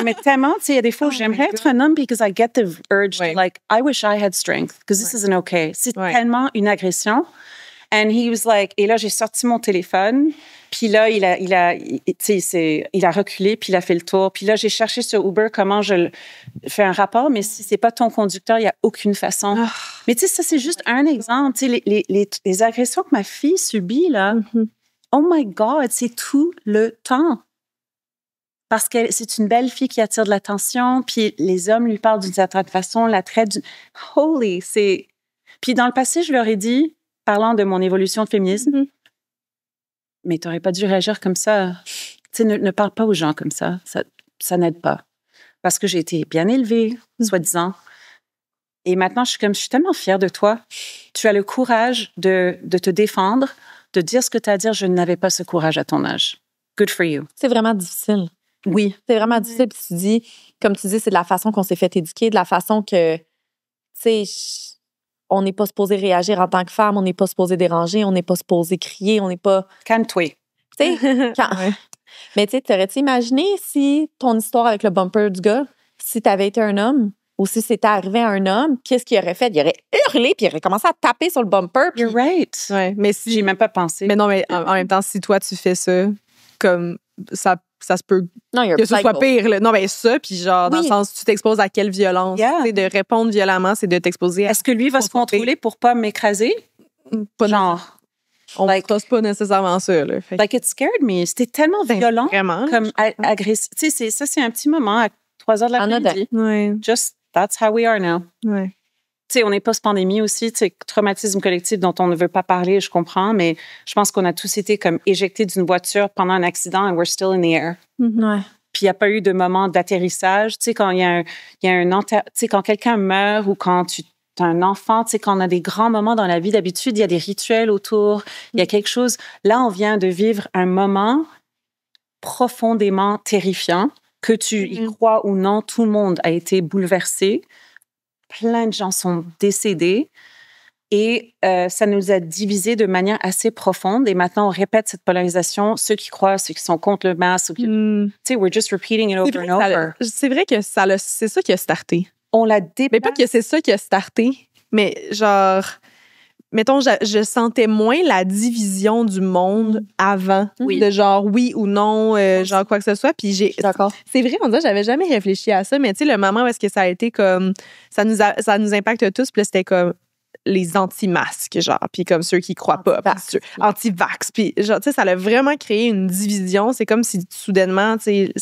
Mais tellement, tu sais, il y a des fois où j'aimerais être un homme because I get the urge to like, I wish I had strength because this isn't okay. C'est tellement une agression. And he was like, et là, j'ai sorti mon téléphone. Puis là, il a reculé, puis il a fait le tour. Puis là, j'ai cherché sur Uber comment je fais un rapport, mais si c'est pas ton conducteur, il y a aucune façon. Oh. Mais tu sais, ça, c'est juste un exemple. Tu sais, les agressions que ma fille subit, là, oh my God, c'est tout le temps. Parce que c'est une belle fille qui attire de l'attention, puis les hommes lui parlent d'une certaine façon, la traitent holy, c'est... Puis dans le passé, je leur ai dit, parlant de mon évolution de féminisme, mais tu n'aurais pas dû réagir comme ça. Tu sais, ne parle pas aux gens comme ça. Ça n'aide pas. Parce que j'ai été bien élevée, soi-disant. Et maintenant, je suis tellement fière de toi. Tu as le courage de te défendre, de dire ce que tu as à dire. Je n'avais pas ce courage à ton âge. Good for you. C'est vraiment difficile. Oui. C'est vraiment difficile. Puis tu dis, comme tu dis, c'est de la façon qu'on s'est fait éduquer, de la façon que, tu sais, on n'est pas supposé réagir en tant que femme, on n'est pas supposé déranger, on n'est pas supposé crier, on n'est pas... Calme-toi. Tu sais, mais tu sais, t'aurais-tu imaginé si ton histoire avec le bumper du gars, si t'avais été un homme, ou si c'était arrivé à un homme, qu'est-ce qu'il aurait fait? Il aurait hurlé, puis il aurait commencé à taper sur le bumper. Puis... You're right. Ouais, mais si... J'y ai même pas pensé. Mais non, mais en même temps, si toi, tu fais ça, comme ça se peut que ce soit pire. Là. Non, mais ça, puis genre, dans le sens, tu t'exposes à quelle violence? Yeah. De répondre violemment, c'est de t'exposer à... Est-ce que lui va se contrôler pour pas m'écraser? Pas genre... On ne trosse pas nécessairement ça. Là. Like, it scared me. C'était tellement violent. Vraiment. Comme agressif. Tu sais, ça, c'est un petit moment à 3h de l'après-midi. Ouais. Just, that's how we are now. Ouais. Tu sais, on est post-pandémie aussi, tu sais, traumatisme collectif dont on ne veut pas parler, je comprends, mais je pense qu'on a tous été comme éjectés d'une voiture pendant un accident and we're still in the air. Ouais. Puis il n'y a pas eu de moment d'atterrissage. Tu sais, quand il y a tu sais, quand quelqu'un meurt ou quand tu as un enfant, tu sais, quand on a des grands moments dans la vie, d'habitude, il y a des rituels autour, il y a quelque chose. Là, on vient de vivre un moment profondément terrifiant, que tu y crois ou non, tout le monde a été bouleversé. Plein de gens sont décédés et ça nous a divisés de manière assez profonde. Et maintenant, on répète cette polarisation. Ceux qui croient, ceux qui sont contre le masque. Tu sais, we're just repeating it over and over. C'est vrai que c'est ça qui a starté. On l'a dépassé. Mais pas que c'est ça qui a starté, mais genre... Mettons, je sentais moins la division du monde avant, de genre oui ou non, genre quoi que ce soit. Puis d'accord. C'est vrai, on dirait, j'avais jamais réfléchi à ça, mais tu sais, le moment où est-ce que ça a été comme, ça nous impacte tous, puis là, c'était comme les anti-masques, genre, puis comme ceux qui croient pas, anti-vax, puis genre, tu sais, ça a vraiment créé une division. C'est comme si soudainement, tu sais,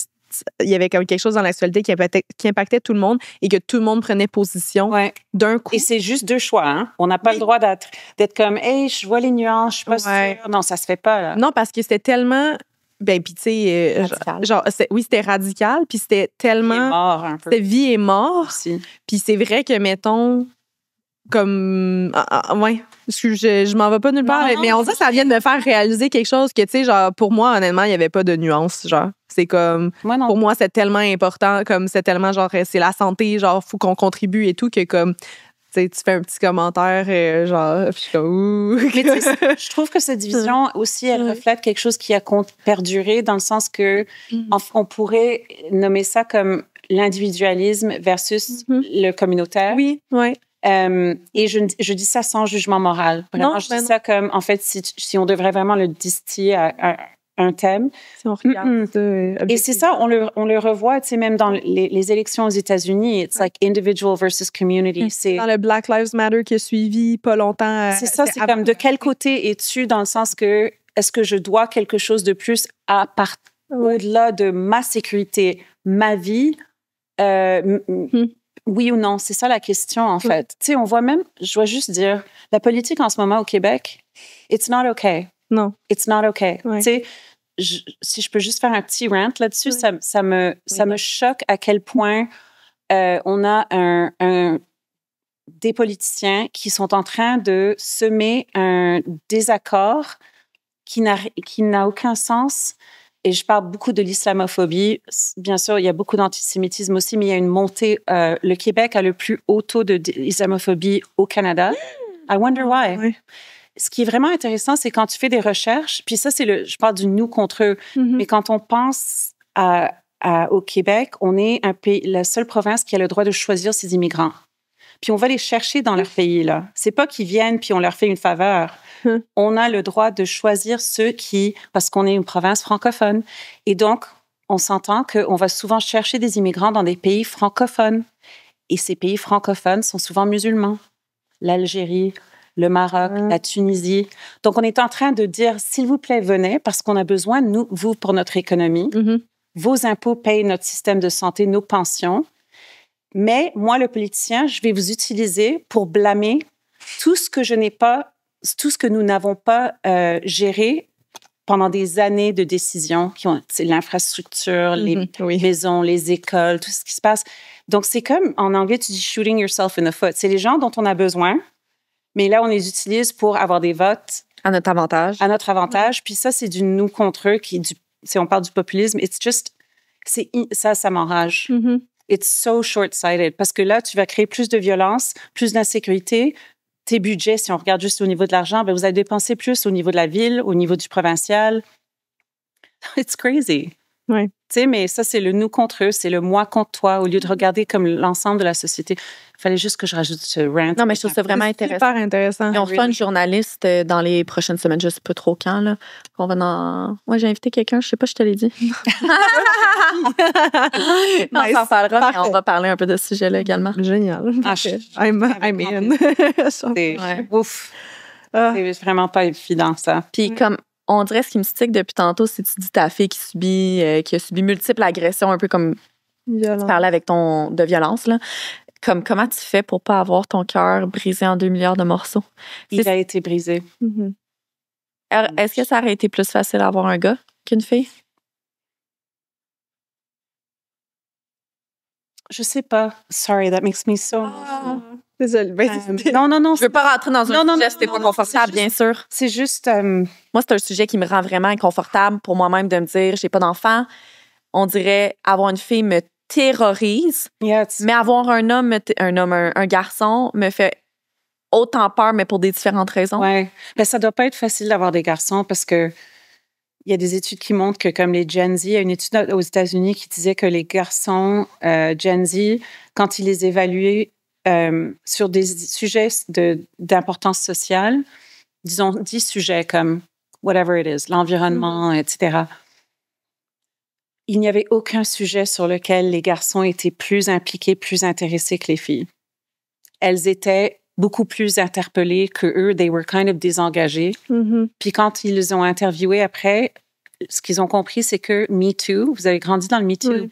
il y avait comme quelque chose dans l'actualité qui impactait tout le monde et que tout le monde prenait position d'un coup. Et c'est juste 2 choix, hein. On n'a pas le droit d'être comme, hey, je vois les nuances, je suis pas sûre. Non, ça se fait pas, là. Non, parce que c'était tellement... Ben, puis tu sais, c'était radical, puis c'était tellement... Vie et mort, un peu. C'était vie et mort. Puis c'est vrai que, mettons, comme... je m'en vais pas nulle part, mais on dirait que ça vient de me faire réaliser quelque chose que, tu sais, genre, pour moi, honnêtement, il y avait pas de nuance, genre. C'est comme... Pour moi, c'est tellement important, comme c'est tellement, genre, c'est la santé, genre, faut qu'on contribue et tout, que comme... Tu fais un petit commentaire, genre, puis je suis comme, ouh. Mais je trouve que cette division aussi, elle reflète quelque chose qui a perduré dans le sens que on pourrait nommer ça comme l'individualisme versus le communautaire. Oui, oui. Et je dis ça sans jugement moral. Vraiment, je dis ça comme, en fait, si on devrait vraiment le distiller à un thème. Si on regarde et c'est ça, on le revoit, tu sais, même dans les élections aux États-Unis, it's like individual versus community. C'est dans le Black Lives Matter qui a suivi pas longtemps. C'est ça, c'est comme de quel côté es-tu dans le sens que est-ce que je dois quelque chose de plus au-delà de ma sécurité, ma vie, oui ou non? C'est ça la question, en fait. Tu sais, on voit même, je dois juste dire, la politique en ce moment au Québec, it's not okay. Non. It's not okay. Tu sais, si je peux juste faire un petit rant là-dessus, ça me choque à quel point on a des politiciens qui sont en train de semer un désaccord qui n'a aucun sens. Et je parle beaucoup de l'islamophobie. Bien sûr, il y a beaucoup d'antisémitisme aussi, mais il y a une montée. Le Québec a le plus haut taux d'islamophobie au Canada. I wonder why. Oui. Ce qui est vraiment intéressant, c'est quand tu fais des recherches, puis ça, je parle du nous contre eux, mais quand on pense au Québec, on est la seule province qui a le droit de choisir ses immigrants. Puis on va les chercher dans leur pays, là. C'est pas qu'ils viennent puis on leur fait une faveur. On a le droit de choisir parce qu'on est une province francophone. Et donc, on s'entend qu'on va souvent chercher des immigrants dans des pays francophones. Et ces pays francophones sont souvent musulmans. L'Algérie, le Maroc, la Tunisie. Donc, on est en train de dire, s'il vous plaît, venez, parce qu'on a besoin de vous, pour notre économie. Vos impôts payent notre système de santé, nos pensions. Mais moi, le politicien, je vais vous utiliser pour blâmer tout ce que nous n'avons pas géré pendant des années de décisions, l'infrastructure, les maisons, les écoles, tout ce qui se passe. Donc, c'est comme, en anglais, tu dis « shooting yourself in the foot ». C'est les gens dont on a besoin, mais là, on les utilise pour avoir des votes. À notre avantage. À notre avantage. Puis ça, c'est du nous contre eux, si on parle du populisme, ça m'enrage. It's so short-sighted. Parce que là, tu vas créer plus de violence, plus d'insécurité. Tes budgets, si on regarde juste au niveau de l'argent, ben vous allez dépenser plus au niveau de la ville, au niveau du provincial. It's crazy. Oui. Tu sais, mais ça, c'est le nous contre eux, c'est le moi contre toi, au lieu de regarder comme l'ensemble de la société. Il fallait juste que je rajoute ce rant. Non, mais je trouve ça vraiment intéressant. Super intéressant. Et on reçoit une journaliste dans les prochaines semaines, je ne sais pas trop quand, là. Moi, j'ai invité quelqu'un, je ne sais pas, je te l'ai dit. On s'en parlera, mais on va parler un peu de ce sujet-là également. Génial. I'm in. Ouf. C'est vraiment pas évident, ça. Puis comme on dirait ce qui me stick depuis tantôt, c'est que tu dis ta fille qui a subi multiples agressions, un peu comme tu parlais avec de violence, là. Comment tu fais pour pas avoir ton cœur brisé en 2 milliards de morceaux? Il a été brisé. Alors, est-ce que ça aurait été plus facile d'avoir un gars qu'une fille? Je sais pas. Sorry, that makes me so... Désolée. Non. Je veux pas rentrer dans un sujet si t'es pas confortable, bien sûr. C'est juste... Moi, c'est un sujet qui me rend vraiment inconfortable pour moi-même de me dire, j'ai pas d'enfant. On dirait, avoir une fille me terrorise. Yes. Mais avoir un garçon me fait autant peur, mais pour des différentes raisons. Ouais. Ben, ça doit pas être facile d'avoir des garçons parce que il y a des études qui montrent que comme les Gen Z, il y a une étude aux États-Unis qui disait que les garçons Gen Z, quand ils les évaluaient sur des sujets d'importance sociale, disons 10 sujets comme whatever it is, l'environnement, etc., il n'y avait aucun sujet sur lequel les garçons étaient plus impliqués, plus intéressés que les filles. Elles étaient beaucoup plus interpellés que eux. They were kind of désengagés. Puis quand ils les ont interviewés après, ce qu'ils ont compris, c'est que Me Too, vous avez grandi dans le Me Too. Oui.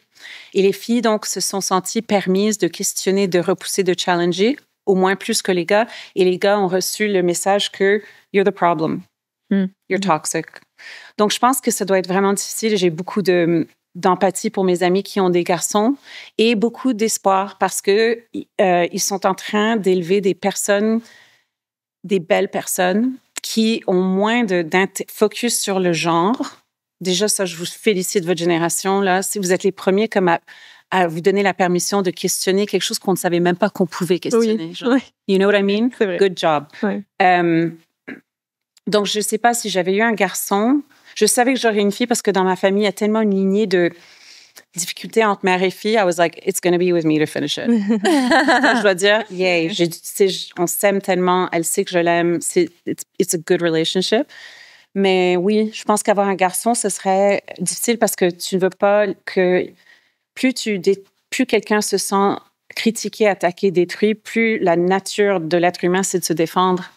Et les filles, donc, se sont senties permises de questionner, de repousser, de challenger, au moins plus que les gars. Et les gars ont reçu le message que you're the problem. You're toxic. Donc, je pense que ça doit être vraiment difficile. J'ai beaucoup d'empathie pour mes amis qui ont des garçons et beaucoup d'espoir parce que ils sont en train d'élever des personnes, des belles personnes qui ont moins de focus sur le genre. Déjà, ça, je vous félicite, votre génération, là. Si vous êtes les premiers comme à vous donner la permission de questionner quelque chose qu'on ne savait même pas qu'on pouvait questionner. Oui. Genre, you know what I mean? C'est vrai. Good job. Oui. Donc, je ne sais pas si j'avais eu un garçon. Je savais que j'aurais une fille parce que dans ma famille, il y a tellement une lignée de difficultés entre mère et fille. I was like, it's going to be with me to finish it. Je dois dire, yay. On s'aime tellement. Elle sait que je l'aime. It's a good relationship. Mais oui, je pense qu'avoir un garçon, ce serait difficile parce que tu ne veux pas que plus quelqu'un se sent critiqué, attaqué, détruit, plus la nature de l'être humain, c'est de se défendre.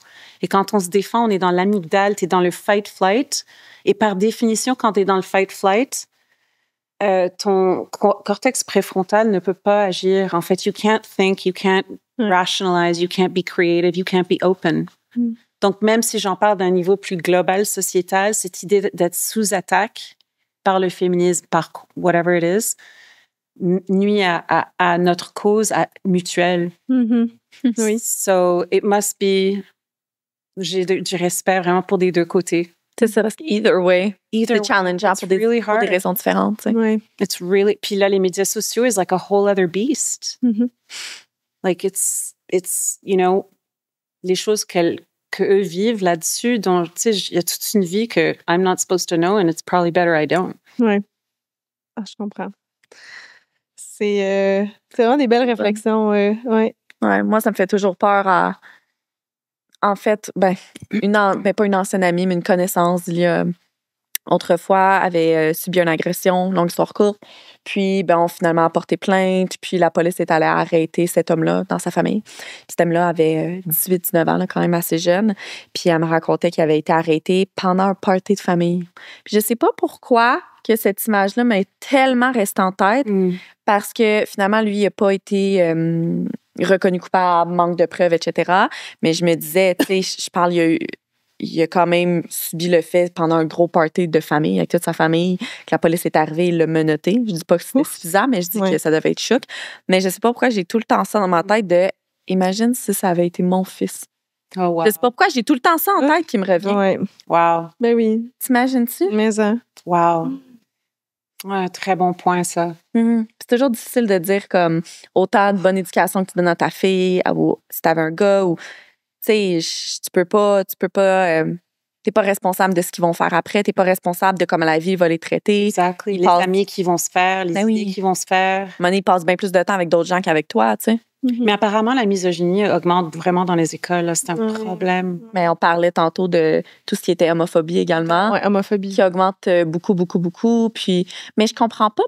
Et quand on se défend, on est dans l'amygdale, tu es dans le fight-flight. Et par définition, quand tu es dans le fight-flight, ton cortex préfrontal ne peut pas agir. En fait, you can't think, you can't rationalize, you can't be creative, you can't be open. Donc, même si j'en parle d'un niveau plus global, sociétal, cette idée d'être sous attaque par le féminisme, par whatever it is, nuit à notre cause mutuelle. Oui. So, it must be... J'ai du respect vraiment pour des deux côtés. C'est ça, parce que either way, c'est challengeant pour des raisons différentes. Oui. It's really... Puis là, les médias sociaux is like a whole other beast. Like, it's, you know, les choses qu'eux vivent là-dessus, dont, tu sais, il y a toute une vie que I'm not supposed to know and it's probably better I don't. Oui. Ah, je comprends. C'est vraiment des belles réflexions. Ouais. Moi, ça me fait toujours peur En fait, pas une ancienne amie, mais une connaissance, il y a autrefois, avait subi une agression, longue histoire courte. Puis, on finalement a porté plainte. Puis, la police est allée arrêter cet homme-là dans sa famille. Cet homme-là avait 18-19 ans, là, quand même assez jeune. Puis, elle me racontait qu'il avait été arrêté pendant un party de famille. Puis, je sais pas pourquoi que cette image-là m'a tellement restée en tête. Parce que, finalement, lui, il n'a pas été... reconnu coupable, manque de preuves, etc. Mais je me disais, tu sais, je parle, il a quand même subi le fait pendant un gros party de famille, avec toute sa famille, que la police est arrivée, il l'a menotté. Je dis pas que c'était suffisant, mais je dis que ça devait être choc. Mais je sais pas pourquoi j'ai tout le temps ça dans ma tête de, imagine si ça avait été mon fils. Oh, wow. Je sais pas pourquoi j'ai tout le temps ça en tête qui me revient. Ouais. Wow. Ben oui. T'imagines-tu? Mais ça. Wow. Ouais, très bon point, ça. C'est toujours difficile de dire comme autant de bonne éducation que tu donnes à ta fille, si t'avais un gars ou, tu sais, tu peux pas, t'es pas responsable de ce qu'ils vont faire après, t'es pas responsable de comment la vie va les traiter. Exactly. Les amis qui vont se faire, les idées qui vont se faire. Ils passent bien plus de temps avec d'autres gens qu'avec toi, tu sais. Mais apparemment, la misogynie augmente vraiment dans les écoles. Là. C'est un problème. Mais on parlait tantôt de tout ce qui était homophobie également. Oui, homophobie. Qui augmente beaucoup, beaucoup, beaucoup. Puis, mais je comprends pas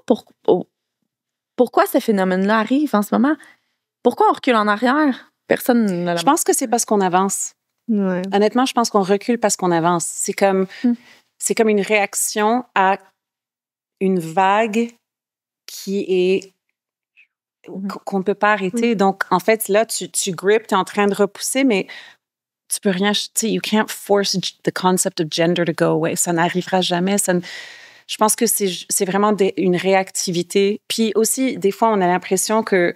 pourquoi ce phénomène-là arrive en ce moment. Pourquoi on recule en arrière? Personne ne l'a... Je pense que c'est parce qu'on avance. Ouais. Honnêtement, je pense qu'on recule parce qu'on avance. C'est comme une réaction à une vague qui est... qu'on ne peut pas arrêter. Donc, en fait, là, tu grippes, tu es en train de repousser, mais tu peux rien... Tu sais, you can't force the concept of gender to go away. Ça n'arrivera jamais. Je pense que c'est vraiment une réactivité. Puis aussi, des fois, on a l'impression que,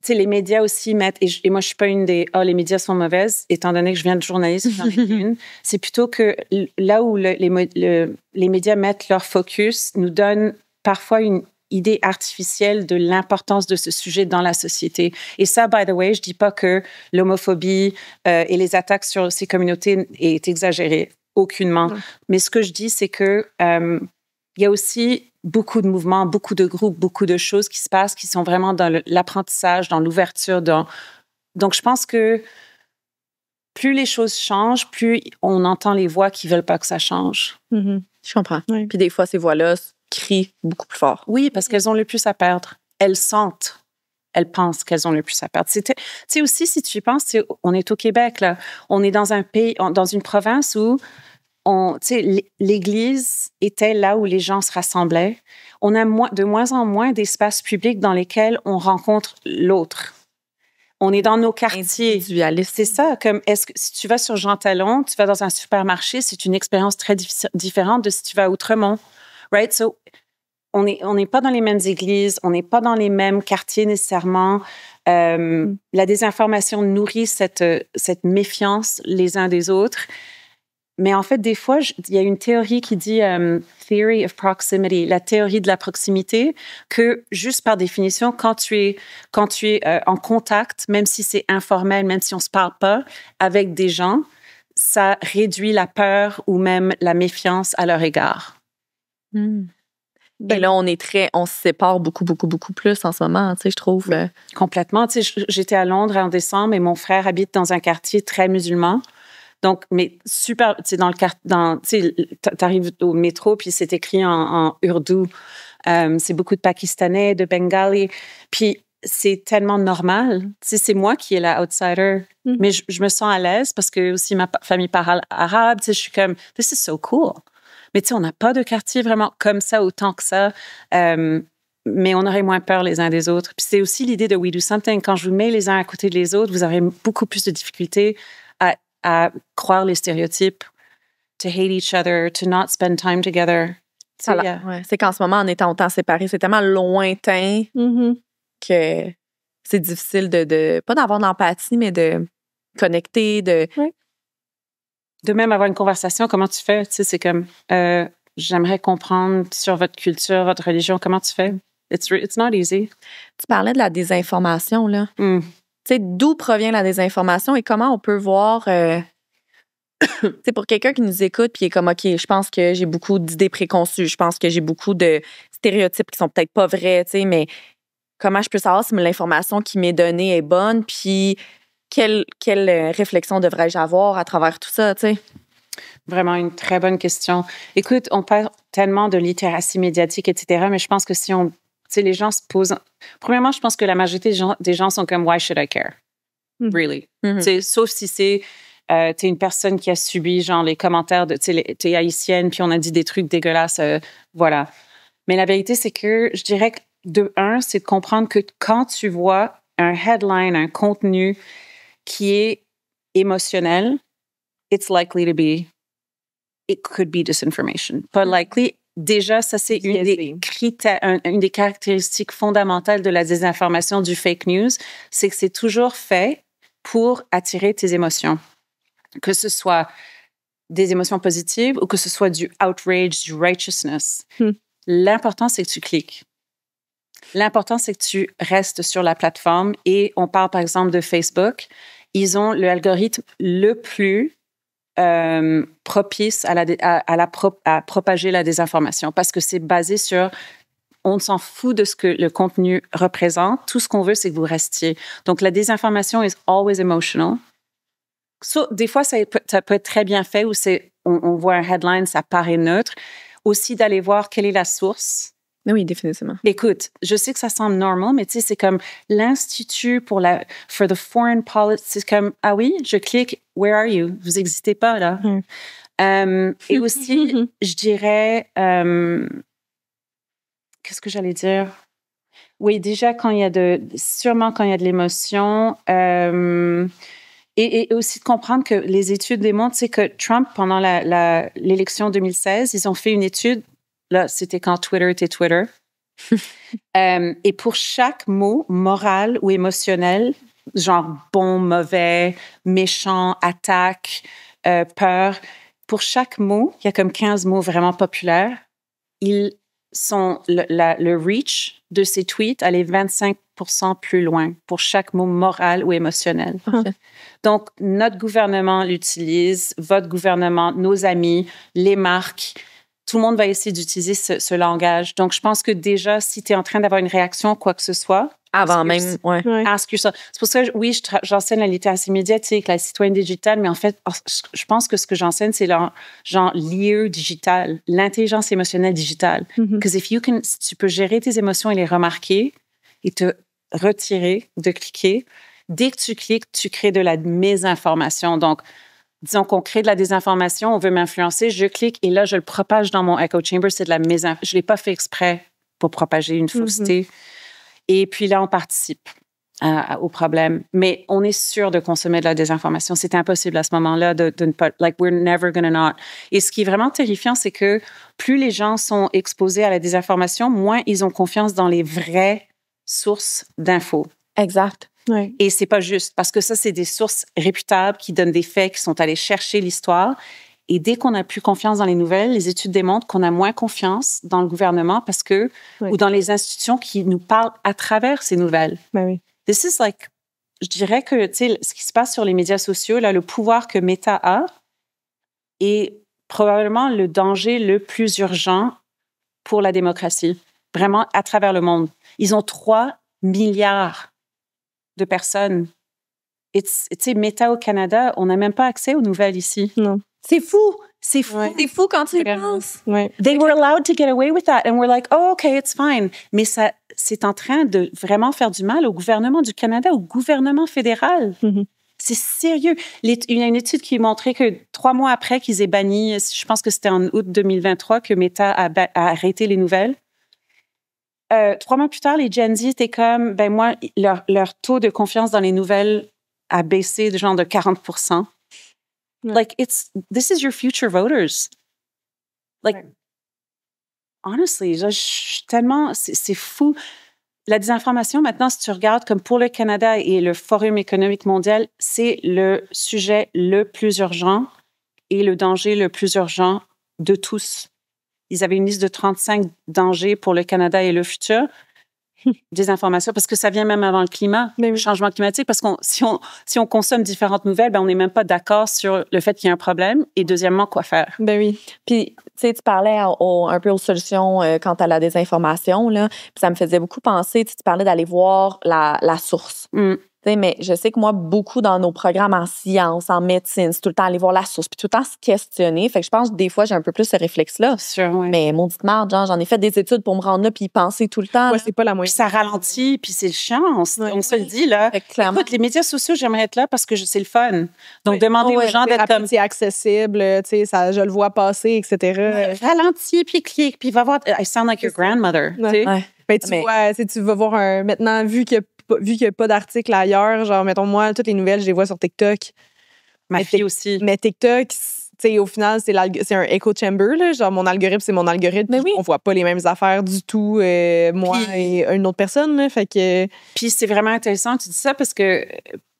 tu sais, les médias aussi mettent... Et moi, je suis pas une des... les médias sont mauvaises, étant donné que je viens de journalisme, j'en ai une. C'est plutôt que là où les médias mettent leur focus, nous donnent parfois une idée artificielle de l'importance de ce sujet dans la société. Et ça, by the way, je dis pas que l'homophobie et les attaques sur ces communautés est exagérée, aucunement. Mais ce que je dis, c'est que il y a aussi beaucoup de mouvements, beaucoup de groupes, beaucoup de choses qui se passent qui sont vraiment dans l'apprentissage, dans l'ouverture. Donc, je pense que plus les choses changent, plus on entend les voix qui veulent pas que ça change. Je comprends. Oui. Puis des fois, ces voix-là crient beaucoup plus fort. Oui, parce qu'elles ont le plus à perdre. Elles sentent. Elles pensent qu'elles ont le plus à perdre. Tu sais aussi, si tu y penses, on est au Québec, là. On est dans un pays, dans une province où l'Église était là où les gens se rassemblaient. On a de moins en moins d'espaces publics dans lesquels on rencontre l'autre. On est dans nos quartiers. C'est ça. Comme si tu vas sur Jean Talon, tu vas dans un supermarché, c'est une expérience très différente de si tu vas à Outremont. Right? So, on n'est pas dans les mêmes églises, on n'est pas dans les mêmes quartiers nécessairement. La désinformation nourrit cette méfiance les uns des autres. Mais en fait, des fois, il y a une théorie qui dit theory of proximity, la théorie de la proximité, que juste par définition, quand tu es en contact, même si c'est informel, même si on se parle pas, avec des gens, ça réduit la peur ou même la méfiance à leur égard. Et là, on se sépare beaucoup, beaucoup, beaucoup plus en ce moment, tu sais, je trouve. Complètement. Tu sais, j'étais à Londres en décembre et mon frère habite dans un quartier très musulman. Donc, mais super, tu sais, t'arrives au métro, puis c'est écrit en ourdou. C'est beaucoup de Pakistanais, de Bengali. Puis, c'est tellement normal. Tu sais, c'est moi qui est la outsider. Mais je me sens à l'aise parce que aussi ma famille parle arabe. Tu sais, je suis comme, this is so cool. Mais tu sais, on n'a pas de quartier vraiment comme ça, autant que ça. Mais on aurait moins peur les uns des autres. Puis, c'est aussi l'idée de We Do Something. Quand je vous mets les uns à côté des autres, vous aurez beaucoup plus de difficultés à croire les stéréotypes, to hate each other, to not spend time together. C'est qu'en ce moment, en étant autant séparés, c'est tellement lointain que c'est difficile de pas d'avoir de l'empathie, mais de connecter, de même avoir une conversation. Comment tu fais? Tu sais, c'est comme, j'aimerais comprendre sur votre culture, votre religion. Comment tu fais? It's not easy. Tu parlais de la désinformation, là. Tu sais, d'où provient la désinformation et comment on peut voir, c'est pour quelqu'un qui nous écoute puis est comme, OK, je pense que j'ai beaucoup d'idées préconçues, je pense que j'ai beaucoup de stéréotypes qui sont peut-être pas vrais, tu sais, mais comment je peux savoir si l'information qui m'est donnée est bonne puis quelle réflexion devrais-je avoir à travers tout ça, tu sais? Vraiment une très bonne question. Écoute, on parle tellement de littératie médiatique, etc., mais je pense que si on... Tu sais, les gens se posent... Premièrement, je pense que la majorité des gens sont comme « Why should I care? » Really. Tu sais, sauf si c'est... t'es une personne qui a subi, genre, les commentaires de... Tu sais, t'es haïtienne, puis on a dit des trucs dégueulasses, voilà. Mais la vérité, c'est que je dirais que, de un, c'est de comprendre que quand tu vois un headline, un contenu qui est émotionnel, it's likely to be... It could be disinformation. Pas likely... Déjà, ça, c'est une des caractéristiques fondamentales de la désinformation, du fake news, c'est que c'est toujours fait pour attirer tes émotions. Que ce soit des émotions positives ou que ce soit du outrage, du righteousness. L'important, c'est que tu cliques. L'important, c'est que tu restes sur la plateforme et on parle, par exemple, de Facebook. Ils ont l'algorithme le plus propice à propager la désinformation parce que c'est basé sur on s'en fout de ce que le contenu représente. Tout ce qu'on veut, c'est que vous restiez. Donc, la désinformation is always emotional. So, des fois, ça peut être très bien fait où on voit un headline, ça paraît neutre. Aussi, d'aller voir quelle est la source. Oui, définitivement. Écoute, je sais que ça semble normal, mais tu sais, c'est comme l'Institut for the Foreign Policy. C'est comme, ah oui, je clique, where are you? Vous n'existez pas, là. Et aussi, je dirais, qu'est-ce que j'allais dire? Oui, déjà, sûrement quand il y a de l'émotion, et aussi de comprendre que les études démontrent, c'est que Trump, pendant l'élection 2016, ils ont fait une étude. Là, c'était quand Twitter était Twitter. Et pour chaque mot moral ou émotionnel, genre bon, mauvais, méchant, attaque, peur, pour chaque mot, il y a comme 15 mots vraiment populaires. Le reach de ces tweets allait 25% plus loin pour chaque mot moral ou émotionnel. Donc, notre gouvernement l'utilise, votre gouvernement, nos amis, les marques, tout le monde va essayer d'utiliser ce langage. Donc, je pense que déjà, si tu es en train d'avoir une réaction, quoi que ce soit... Avant même, ouais. Ask yourself. C'est pour ça que, oui, j'enseigne la littératie médiatique, la citoyenne digitale, mais en fait, je pense que ce que j'enseigne, c'est genre l'IE digital, l'intelligence émotionnelle digitale. Because si tu peux gérer tes émotions et les remarquer et te retirer de cliquer, dès que tu cliques, tu crées de la mésinformation. Donc, disons qu'on crée de la désinformation, on veut m'influencer, je clique et là, je le propage dans mon echo chamber. C'est de la mésinformation. Je ne l'ai pas fait exprès pour propager une fausseté. Et puis là, on participe au problème. Mais on est sûr de consommer de la désinformation. C'est impossible à ce moment-là de ne pas... Like, we're never gonna not. Et ce qui est vraiment terrifiant, c'est que plus les gens sont exposés à la désinformation, moins ils ont confiance dans les vraies sources d'infos. Exact. Ouais. Et c'est pas juste, parce que ça, c'est des sources réputables qui donnent des faits, qui sont allés chercher l'histoire. Et dès qu'on n'a plus confiance dans les nouvelles, les études démontrent qu'on a moins confiance dans le gouvernement parce que, ou dans les institutions qui nous parlent à travers ces nouvelles. Ben oui. This is like, je dirais que, tu sais, ce qui se passe sur les médias sociaux, là, le pouvoir que Meta a est probablement le danger le plus urgent pour la démocratie, vraiment à travers le monde. Ils ont 3 milliards de personnes. Et tu sais, Meta au Canada, on n'a même pas accès aux nouvelles ici. Non. C'est fou. C'est fou. C'est fou quand tu y penses. Ouais. They were allowed to get away with that. And we're like, oh, OK, it's fine. Mais ça, c'est en train de vraiment faire du mal au gouvernement du Canada, au gouvernement fédéral. Mm-hmm. C'est sérieux. Il y a une étude qui montrait que 3 mois après qu'ils aient banni, je pense que c'était en août 2023 que Meta a arrêté les nouvelles. 3 mois plus tard, les Gen Z étaient comme, ben moi, leur taux de confiance dans les nouvelles a baissé de genre de 40%. Like, this is your future voters. Like, honestly, je suis tellement, c'est fou. La désinformation, maintenant, si tu regardes comme pour le Canada et le Forum économique mondial, c'est le sujet le plus urgent et le danger le plus urgent de tous. Ils avaient une liste de 35 dangers pour le Canada et le futur. Désinformation, parce que ça vient même avant le climat, le changement climatique, parce que si on consomme différentes nouvelles, ben on n'est même pas d'accord sur le fait qu'il y a un problème, et deuxièmement, quoi faire. Ben oui. Puis, tu sais, tu parlais un peu aux solutions quant à la désinformation, là, puis ça me faisait beaucoup penser, tu parlais d'aller voir la source. Tu sais, mais je sais que moi, beaucoup dans nos programmes en sciences, en médecine, c'est tout le temps aller voir la source, puis tout le temps se questionner. Fait que je pense que des fois, j'ai un peu plus ce réflexe-là. Sûr, ouais. Mais maudite merde, genre, j'en ai fait des études pour me rendre là, puis y penser tout le temps. Ouais, c'est pas la moindre. Puis ça ralentit, puis c'est le chiant. On se le dit, là. Écoute, les médias sociaux, j'aimerais être là parce que c'est le fun. Donc, demander aux gens d'être comme... C'est accessible, tu sais, ça, je le vois passer, etc. Ralentis, puis clique, puis va voir... I sound like your grandmother, tu sais. Ben, vois, tu vas voir maintenant, vu qu'il n'y a pas d'article ailleurs, genre, mettons, moi, toutes les nouvelles, je les vois sur TikTok. Ma fille aussi. Mais TikTok, tu sais, au final, c'est un echo chamber, là. Genre, mon algorithme, c'est mon algorithme. Mais oui. On voit pas les mêmes affaires du tout, moi et une autre personne, là. Fait que... Puis c'est vraiment intéressant que tu dis ça parce que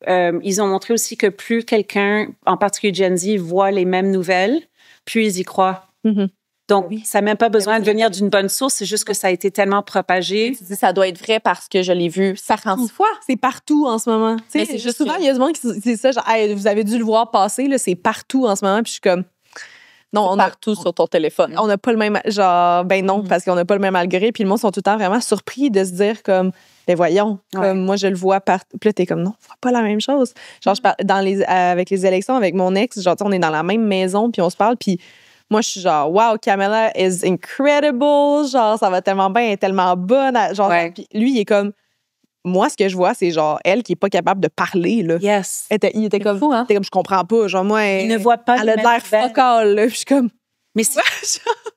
ils ont montré aussi que plus quelqu'un, en particulier Gen Z, voit les mêmes nouvelles, plus ils y croient. Donc, ça n'a même pas besoin de venir d'une bonne source, c'est juste que ça a été tellement propagé. Tu dis, ça doit être vrai parce que je l'ai vu 50 fois. C'est partout en ce moment. Tu sais, souvent, il y a du monde qui dit ça, genre, hey, vous avez dû le voir passer, là, c'est partout en ce moment. Puis je suis comme, non, partout sur ton téléphone. On n'a pas le même, genre, ben non, parce qu'on n'a pas le même algorithme. Puis le monde sont tout le temps vraiment surpris de se dire comme, ben voyons, comme moi je le vois partout. Puis là, t'es comme, non, on voit pas la même chose. Genre, je parle avec les élections, avec mon ex, genre, on est dans la même maison, puis on se parle, puis moi, je suis genre, wow, Kamala is incredible. Genre, ça va tellement bien, elle est tellement bonne. Genre, puis lui, il est comme, moi, ce que je vois, c'est genre, elle qui est pas capable de parler, là. Yes. Il était comme, fou, hein? Je comprends pas. Genre, moi, il ne voit pas elle a de l'air focal, là. Puis je suis comme, mais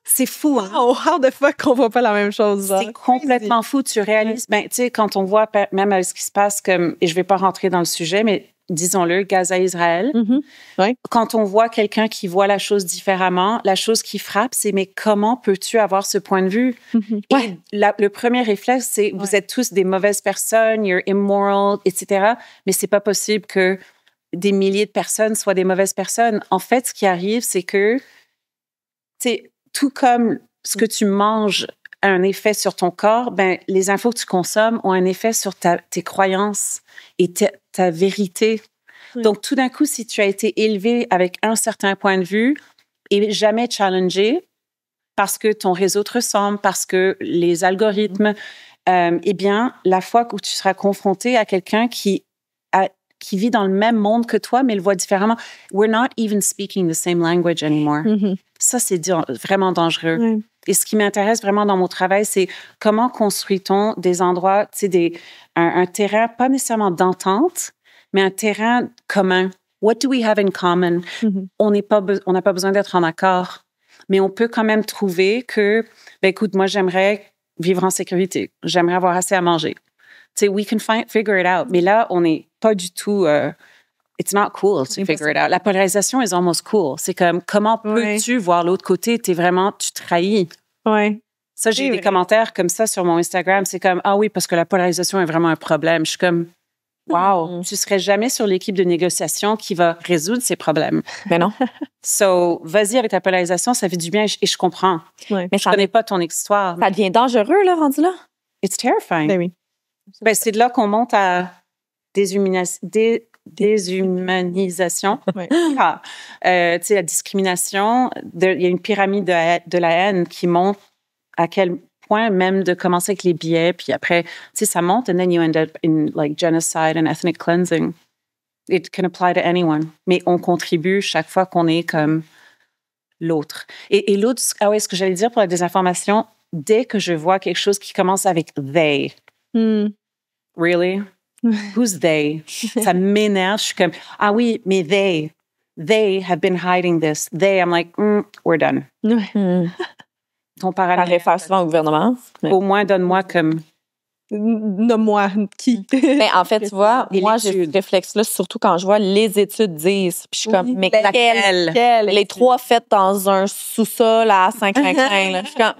c'est fou, hein? Oh, how the fuck qu'on voit pas la même chose, genre. C'est complètement fou. Tu réalises, ben, tu sais, quand on voit, même avec ce qui se passe, comme, et je vais pas rentrer dans le sujet, mais disons-le, Gaza-Israël. Quand on voit quelqu'un qui voit la chose différemment, la chose qui frappe, c'est mais comment peux-tu avoir ce point de vue? Et le premier réflexe, c'est vous êtes tous des mauvaises personnes, you're immoral, etc. Mais c'est pas possible que des milliers de personnes soient des mauvaises personnes. En fait, ce qui arrive, c'est que, tu sais, tout comme ce que tu manges a un effet sur ton corps, ben, les infos que tu consommes ont un effet sur tes croyances et ta vérité. Donc, tout d'un coup, si tu as été élevé avec un certain point de vue et jamais challengé parce que ton réseau te ressemble, parce que les algorithmes, eh bien, la fois où tu seras confronté à quelqu'un qui vit dans le même monde que toi, mais le voit différemment, we're not even speaking the same language anymore. Ça, c'est vraiment dangereux. Et ce qui m'intéresse vraiment dans mon travail, c'est comment construit-on des endroits, tu sais, un terrain, pas nécessairement d'entente, mais un terrain commun. what do we have in common? On n'a pas besoin d'être en accord, mais on peut quand même trouver que, ben écoute, moi, j'aimerais vivre en sécurité. J'aimerais avoir assez à manger. Tu sais, we can figure it out. Mais là, on n'est pas du tout... it's not cool to figure it out. La polarisation is almost cool. C'est comme, comment peux-tu voir l'autre côté? Tu trahis. Ouais. Ça, j'ai des commentaires comme ça sur mon Instagram. C'est comme, ah oui, parce que la polarisation est vraiment un problème. Je suis comme, wow, tu serais jamais sur l'équipe de négociation qui va résoudre ces problèmes. Mais non. So, vas-y avec ta polarisation, ça fait du bien et je comprends. Ouais. Mais je connais pas ton histoire. Ça devient dangereux, là, rendu là. It's terrifying. Ben oui. Ben, c'est de là qu'on monte à déshumanisation. Ouais. Tu sais, la discrimination. Il y a une pyramide de la haine qui monte à quel point, même de commencer avec les biais, puis après, tu sais, ça monte, and then you end up in like genocide and ethnic cleansing. It can apply to anyone. Mais on contribue chaque fois qu'on est comme l'autre. Et l'autre, ah ouais, ce que j'allais dire pour la désinformation, dès que je vois quelque chose qui commence avec they, really? Who's they? Ça m'énerve. Je suis comme, ah oui, mais they have been hiding this. They, I'm like, we're done. Ton Ça réfère souvent au gouvernement. Au moins, donne-moi comme... Nomme-moi qui. Ben, en fait, tu vois, moi, j'ai ce réflexe-là, surtout quand je vois les études disent. Puis je suis comme, mais laquelle? Les 3 faites dans un sous-sol à 5,5. Là. Je suis comme,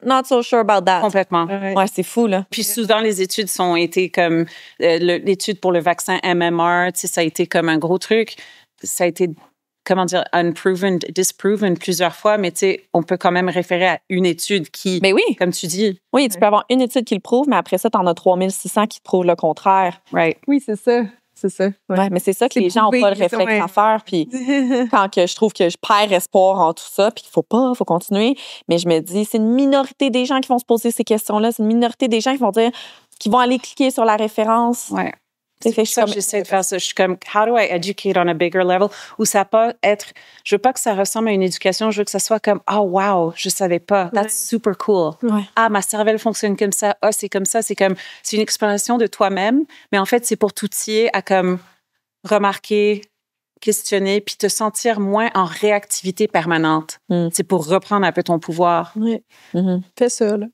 not so sure about that. Complètement. Ouais, c'est fou, là. Puis souvent, les études ont été comme... l'étude pour le vaccin MMR, tu sais, ça a été comme un gros truc. Ça a été... comment dire, unproven, disproven plusieurs fois, mais tu sais, on peut quand même référer à une étude qui, mais oui. Comme tu dis. Oui, tu peux avoir une étude qui le prouve, mais après ça, tu en as 3600 qui te prouvent le contraire. Right. Oui, c'est ça. C'est ça. Ouais, mais c'est ça que les gens n'ont pas le réflexe à faire. Puis quand que je trouve que je perds espoir en tout ça, puis qu'il faut continuer, mais je me dis, c'est une minorité des gens qui vont se poser ces questions-là. C'est une minorité des gens qui vont dire, qui vont aller cliquer sur la référence. Ouais. C'est pour ça que j'essaie de faire ça. Je suis comme, how do I educate on a bigger level? Où ça peut être, je veux pas que ça ressemble à une éducation, je veux que ça soit comme, oh wow, je savais pas. That's super cool. Ouais. Ah, ma cervelle fonctionne comme ça. Ah, c'est comme ça. C'est une exploration de toi-même. Mais en fait, c'est pour t'outiller à comme remarquer, questionner, puis te sentir moins en réactivité permanente. C'est pour reprendre un peu ton pouvoir. Oui. Fais ça, là.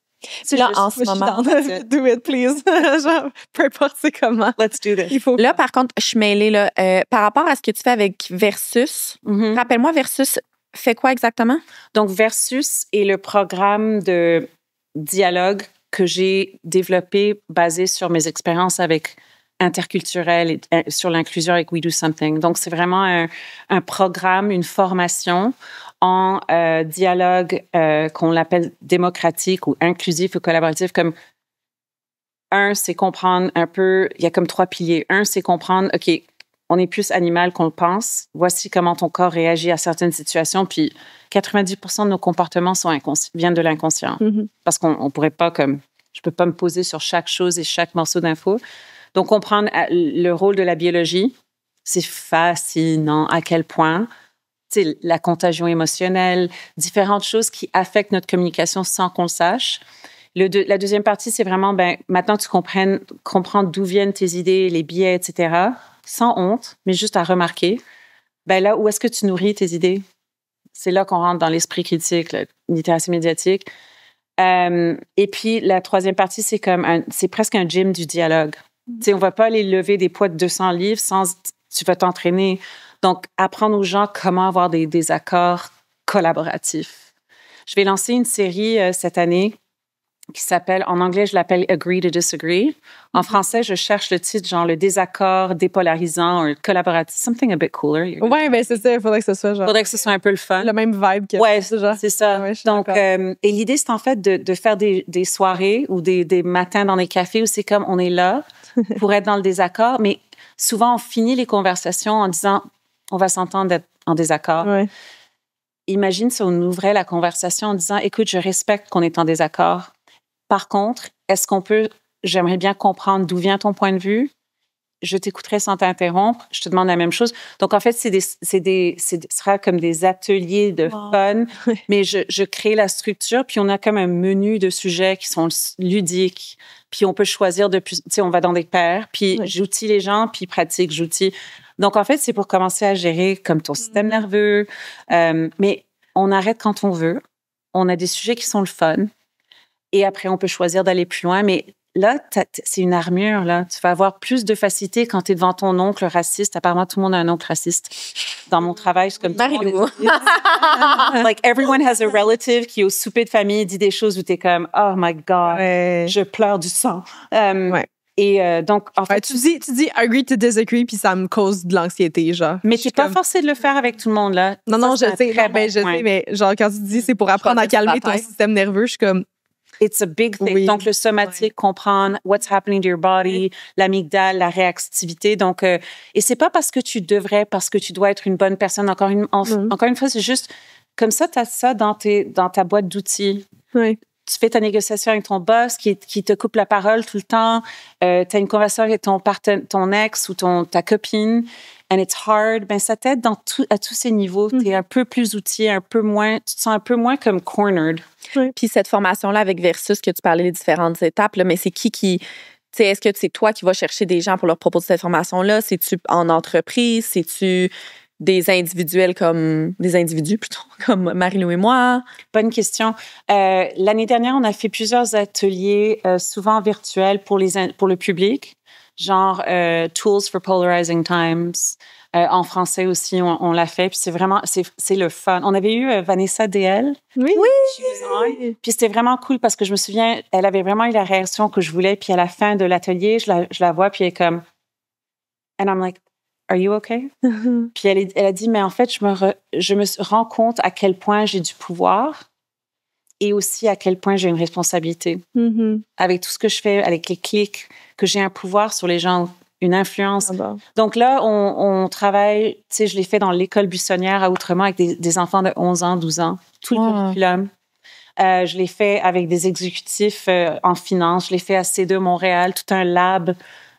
Là, en ce moment, do it, please. Genre, peu importe c'est comment. Let's do this. Là, par contre, je suis mêlée, là, par rapport à ce que tu fais avec Versus. Rappelle-moi, Versus fait quoi exactement? Donc, Versus est le programme de dialogue que j'ai développé basé sur mes expériences avec interculturel et sur l'inclusion avec We Do Something. Donc, c'est vraiment un programme, une formation en dialogue qu'on l'appelle démocratique ou inclusif ou collaboratif. Comme un, c'est comprendre un peu, il y a comme 3 piliers. Un, c'est comprendre, OK, on est plus animal qu'on le pense. Voici comment ton corps réagit à certaines situations. Puis 90% de nos comportements viennent de l'inconscient. Parce qu'on pourrait pas comme, je peux pas me poser sur chaque chose et chaque morceau d'info. Donc, comprendre le rôle de la biologie, c'est fascinant à quel point la contagion émotionnelle, différentes choses qui affectent notre communication sans qu'on le sache. La deuxième partie, c'est vraiment, maintenant tu comprends d'où viennent tes idées, les biais, etc., sans honte, mais juste à remarquer. Là, où est-ce que tu nourris tes idées? C'est là qu'on rentre dans l'esprit critique, la littératie médiatique. Et puis, la troisième partie, c'est presque un gym du dialogue. On ne va pas aller lever des poids de 200 livres tu vas t'entraîner. Donc, apprendre aux gens comment avoir des accords collaboratifs. Je vais lancer une série cette année qui s'appelle, en anglais, je l'appelle Agree to Disagree. En français, je cherche le titre, genre le désaccord dépolarisant ou collaboratif, something a bit cooler. Ouais, c'est ça, il faudrait que ce soit genre. Faudrait que ce soit un peu le fun. Le même vibe que. Ouais, c'est ça. Ouais, donc, et l'idée, c'est en fait de faire des soirées ou des matins dans des cafés où c'est comme on est là pour être dans le désaccord, mais souvent, on finit les conversations en disant on va s'entendre d'être en désaccord. Ouais. Imagine si on ouvrait la conversation en disant écoute, je respecte qu'on est en désaccord. Par contre, j'aimerais bien comprendre d'où vient ton point de vue. Je t'écouterai sans t'interrompre. Je te demande la même chose. Donc, en fait, ce sera comme des ateliers de fun, mais je crée la structure, puis on a comme un menu de sujets qui sont ludiques, puis on peut choisir on va dans des pairs, puis j'outille les gens, puis ils pratiquent, j'outille. Donc, en fait, c'est pour commencer à gérer comme ton système nerveux. Mais on arrête quand on veut. On a des sujets qui sont le fun. Et après, on peut choisir d'aller plus loin. Mais là, c'est une armure, là. Tu vas avoir plus de facilité quand tu es devant ton oncle raciste. Apparemment, tout le monde a un oncle raciste. Dans mon travail, c'est comme... Marie-Lou. Like, everyone has a relative qui, au souper de famille, dit des choses où tu es comme, oh my God, je pleure du sang. Et donc, en fait... tu dis agree to disagree, puis ça me cause de l'anxiété, genre. Mais tu n'es pas forcé de le faire avec tout le monde, là. Non, je sais, mais genre, quand tu dis c'est pour apprendre à calmer ton système nerveux, je suis comme... It's a big thing. Oui. Donc, le somatique, comprendre what's happening to your body, l'amygdale, la réactivité. Donc, et c'est pas parce que tu devrais, parce que tu dois être une bonne personne. Encore une fois, c'est juste comme ça, tu as ça dans ta boîte d'outils. Oui. Tu fais ta négociation avec ton boss qui te coupe la parole tout le temps. Tu as une conversation avec ton ex ou ta copine. And it's hard. Ben, ça t'aide à tous ces niveaux. Tu es un peu plus outillé, tu te sens un peu moins comme cornered. Oui. Puis cette formation-là avec Versus, que tu parlais des différentes étapes, là, mais c'est qui est-ce que c'est toi qui vas chercher des gens pour leur proposer cette formation-là? C'est-tu en entreprise? C'est-tu des individus plutôt, comme Marie-Lou et moi? Bonne question. L'année dernière, on a fait plusieurs ateliers, souvent virtuels pour le public, genre Tools for Polarizing Times. En français aussi, on l'a fait. Puis c'est vraiment, c'est le fun. On avait eu Vanessa DL. Oui. Puis c'était vraiment cool parce que je me souviens, elle avait vraiment eu la réaction que je voulais. Puis à la fin de l'atelier, je la vois, puis elle est comme, and I'm like, are you okay? Puis elle a dit, mais en fait, je me rends compte à quel point j'ai du pouvoir et aussi à quel point j'ai une responsabilité. Avec tout ce que je fais, avec les clics, que j'ai un pouvoir sur les gens, une influence. Donc là, on travaille, tu sais, je l'ai fait dans l'école buissonnière à Outremont avec des enfants de 11 ans, 12 ans, tout le curriculum. Je l'ai fait avec des exécutifs en finance. Je l'ai fait à C2 Montréal, tout un lab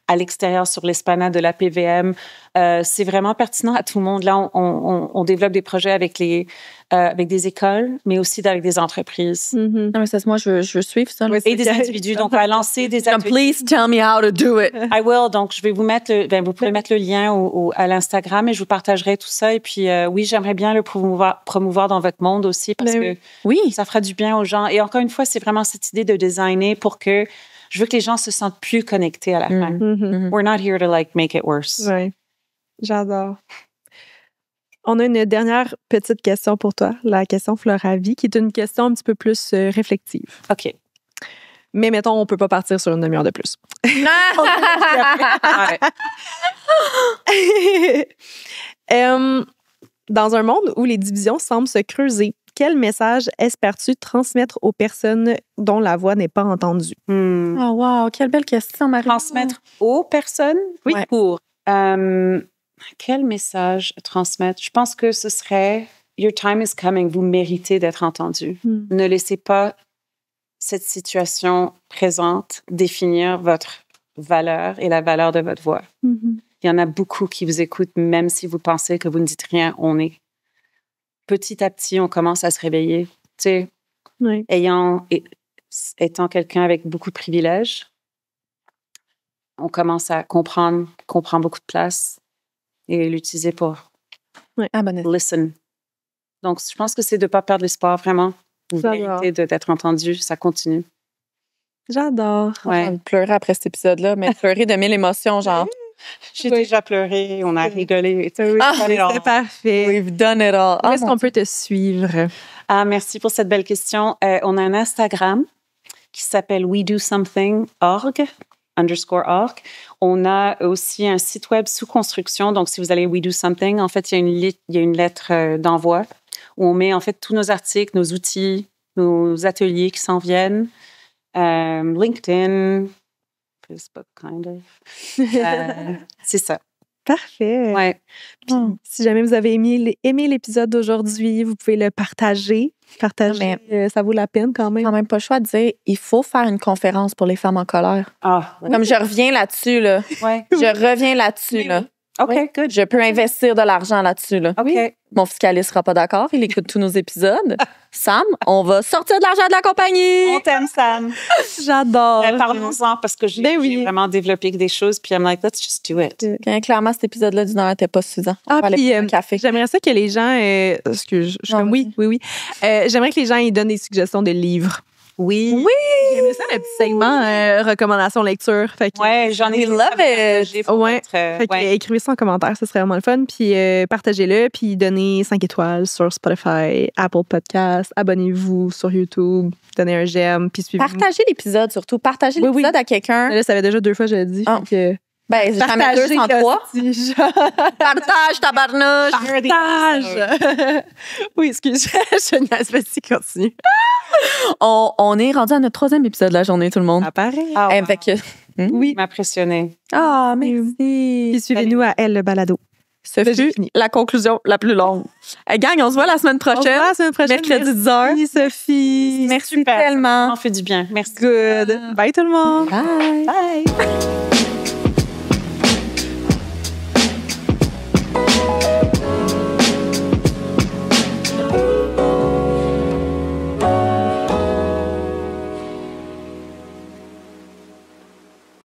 à l'extérieur sur l'esplanade de la PVM. C'est vraiment pertinent à tout le monde. Là, on développe des projets avec des écoles, mais aussi avec des entreprises. Non, mais ça, moi, je veux suivre ça. Et des individus. Donc, on va lancer des ateliers. Please tell me how to do it. I will. Donc, je vais vous mettre vous pouvez mettre le lien à l'Instagram et je vous partagerai tout ça. Et puis, oui, j'aimerais bien le promouvoir dans votre monde aussi parce que ça fera du bien aux gens. Et encore une fois, c'est vraiment cette idée de designer pour que je veux que les gens se sentent plus connectés à la fin. We're not here to make it worse. Oui, j'adore. On a une dernière petite question pour toi, la question Floravie, qui est une question un petit peu plus réflexive. OK. Mais mettons, on peut pas partir sur une demi-heure de plus. Dans un monde où les divisions semblent se creuser, quel message espères-tu transmettre aux personnes dont la voix n'est pas entendue? Oh wow, quelle belle question, Marie. Transmettre aux personnes? Oui. Pour. Quel message transmettre? Je pense que ce serait « Your time is coming ». Vous méritez d'être entendu. Ne laissez pas cette situation présente définir votre valeur et la valeur de votre voix. Il y en a beaucoup qui vous écoutent, même si vous pensez que vous ne dites rien. Petit à petit, on commence à se réveiller. Tu sais, étant quelqu'un avec beaucoup de privilèges, on commence à comprendre qu'on prend beaucoup de place et l'utiliser pour listen. Donc, je pense que c'est de ne pas perdre l'espoir, vraiment. Vous méritez d'être entendu, ça continue. J'adore. J'ai envie de pleurer après cet épisode-là, mais pleurer de 1000 émotions, genre... J'ai déjà pleuré, on a rigolé. C'est parfait. We've done it all. Où est-ce qu'on peut te suivre? Merci pour cette belle question. On a un Instagram qui s'appelle wedosomething.org. On a aussi un site web sous construction. Donc, si vous allez We Do Something, en fait, il y a une lettre d'envoi où on met en fait tous nos articles, nos outils, nos ateliers qui s'en viennent. LinkedIn, Facebook, kind of. C'est ça. Parfait. Ouais. Puis, si jamais vous avez aimé l'épisode d'aujourd'hui, vous pouvez le partager. Ça vaut la peine quand même. Quand même pas le choix de dire, il faut faire une conférence pour les femmes en colère. Comme je reviens là-dessus, là. Ouais. Je reviens là-dessus, là. OK, Oui. good. Je peux investir de l'argent là-dessus. Là. OK. Mon fiscaliste sera pas d'accord. Il écoute tous nos épisodes. Sam, on va sortir de l'argent de la compagnie. On t'aime, Sam. J'adore. Parlons-en parce que j'ai vraiment développé des choses. Puis I'm like, let's just do it. Clairement, cet épisode-là d'une heure n'était pas suffisant. Ah, On va aller puis prendre un café. j'aimerais ça que les gens... excuse, je suis comme oui. J'aimerais que les gens ils donnent des suggestions de livres. Oui. J'aimerais ça, le petit segment recommandations lecture. Fait que, Ouais, j'en ai love it. Ouais. Fait que, écrivez ça en commentaire, ce serait vraiment le fun. Puis partagez-le, puis donnez 5 étoiles sur Spotify, Apple Podcasts. Abonnez-vous sur YouTube, donnez un j'aime, puis suivez-nous. Partagez l'épisode surtout. Partagez l'épisode à quelqu'un. Là, ça fait déjà 2 fois que je l'ai dit. Ah. Que... Ben, j'en mets 203. Partage, tabarnouche. Partage! Oui, excuse, je niaise, vas-y, continue. On est rendu à notre 3e épisode de la journée, tout le monde. Ça paraît. Ah, wow. Avec, Oui. M'impressionner. Ah, merci. Puis suivez-nous à Elle, le balado. Ce fut la conclusion la plus longue. Hey, gang, on se voit la semaine prochaine. On se voit la semaine prochaine. Mercredi 10h. Merci, Sophie. Merci Super. tellement. On fait du bien. Merci. Good. Bye tout le monde. Bye. Bye.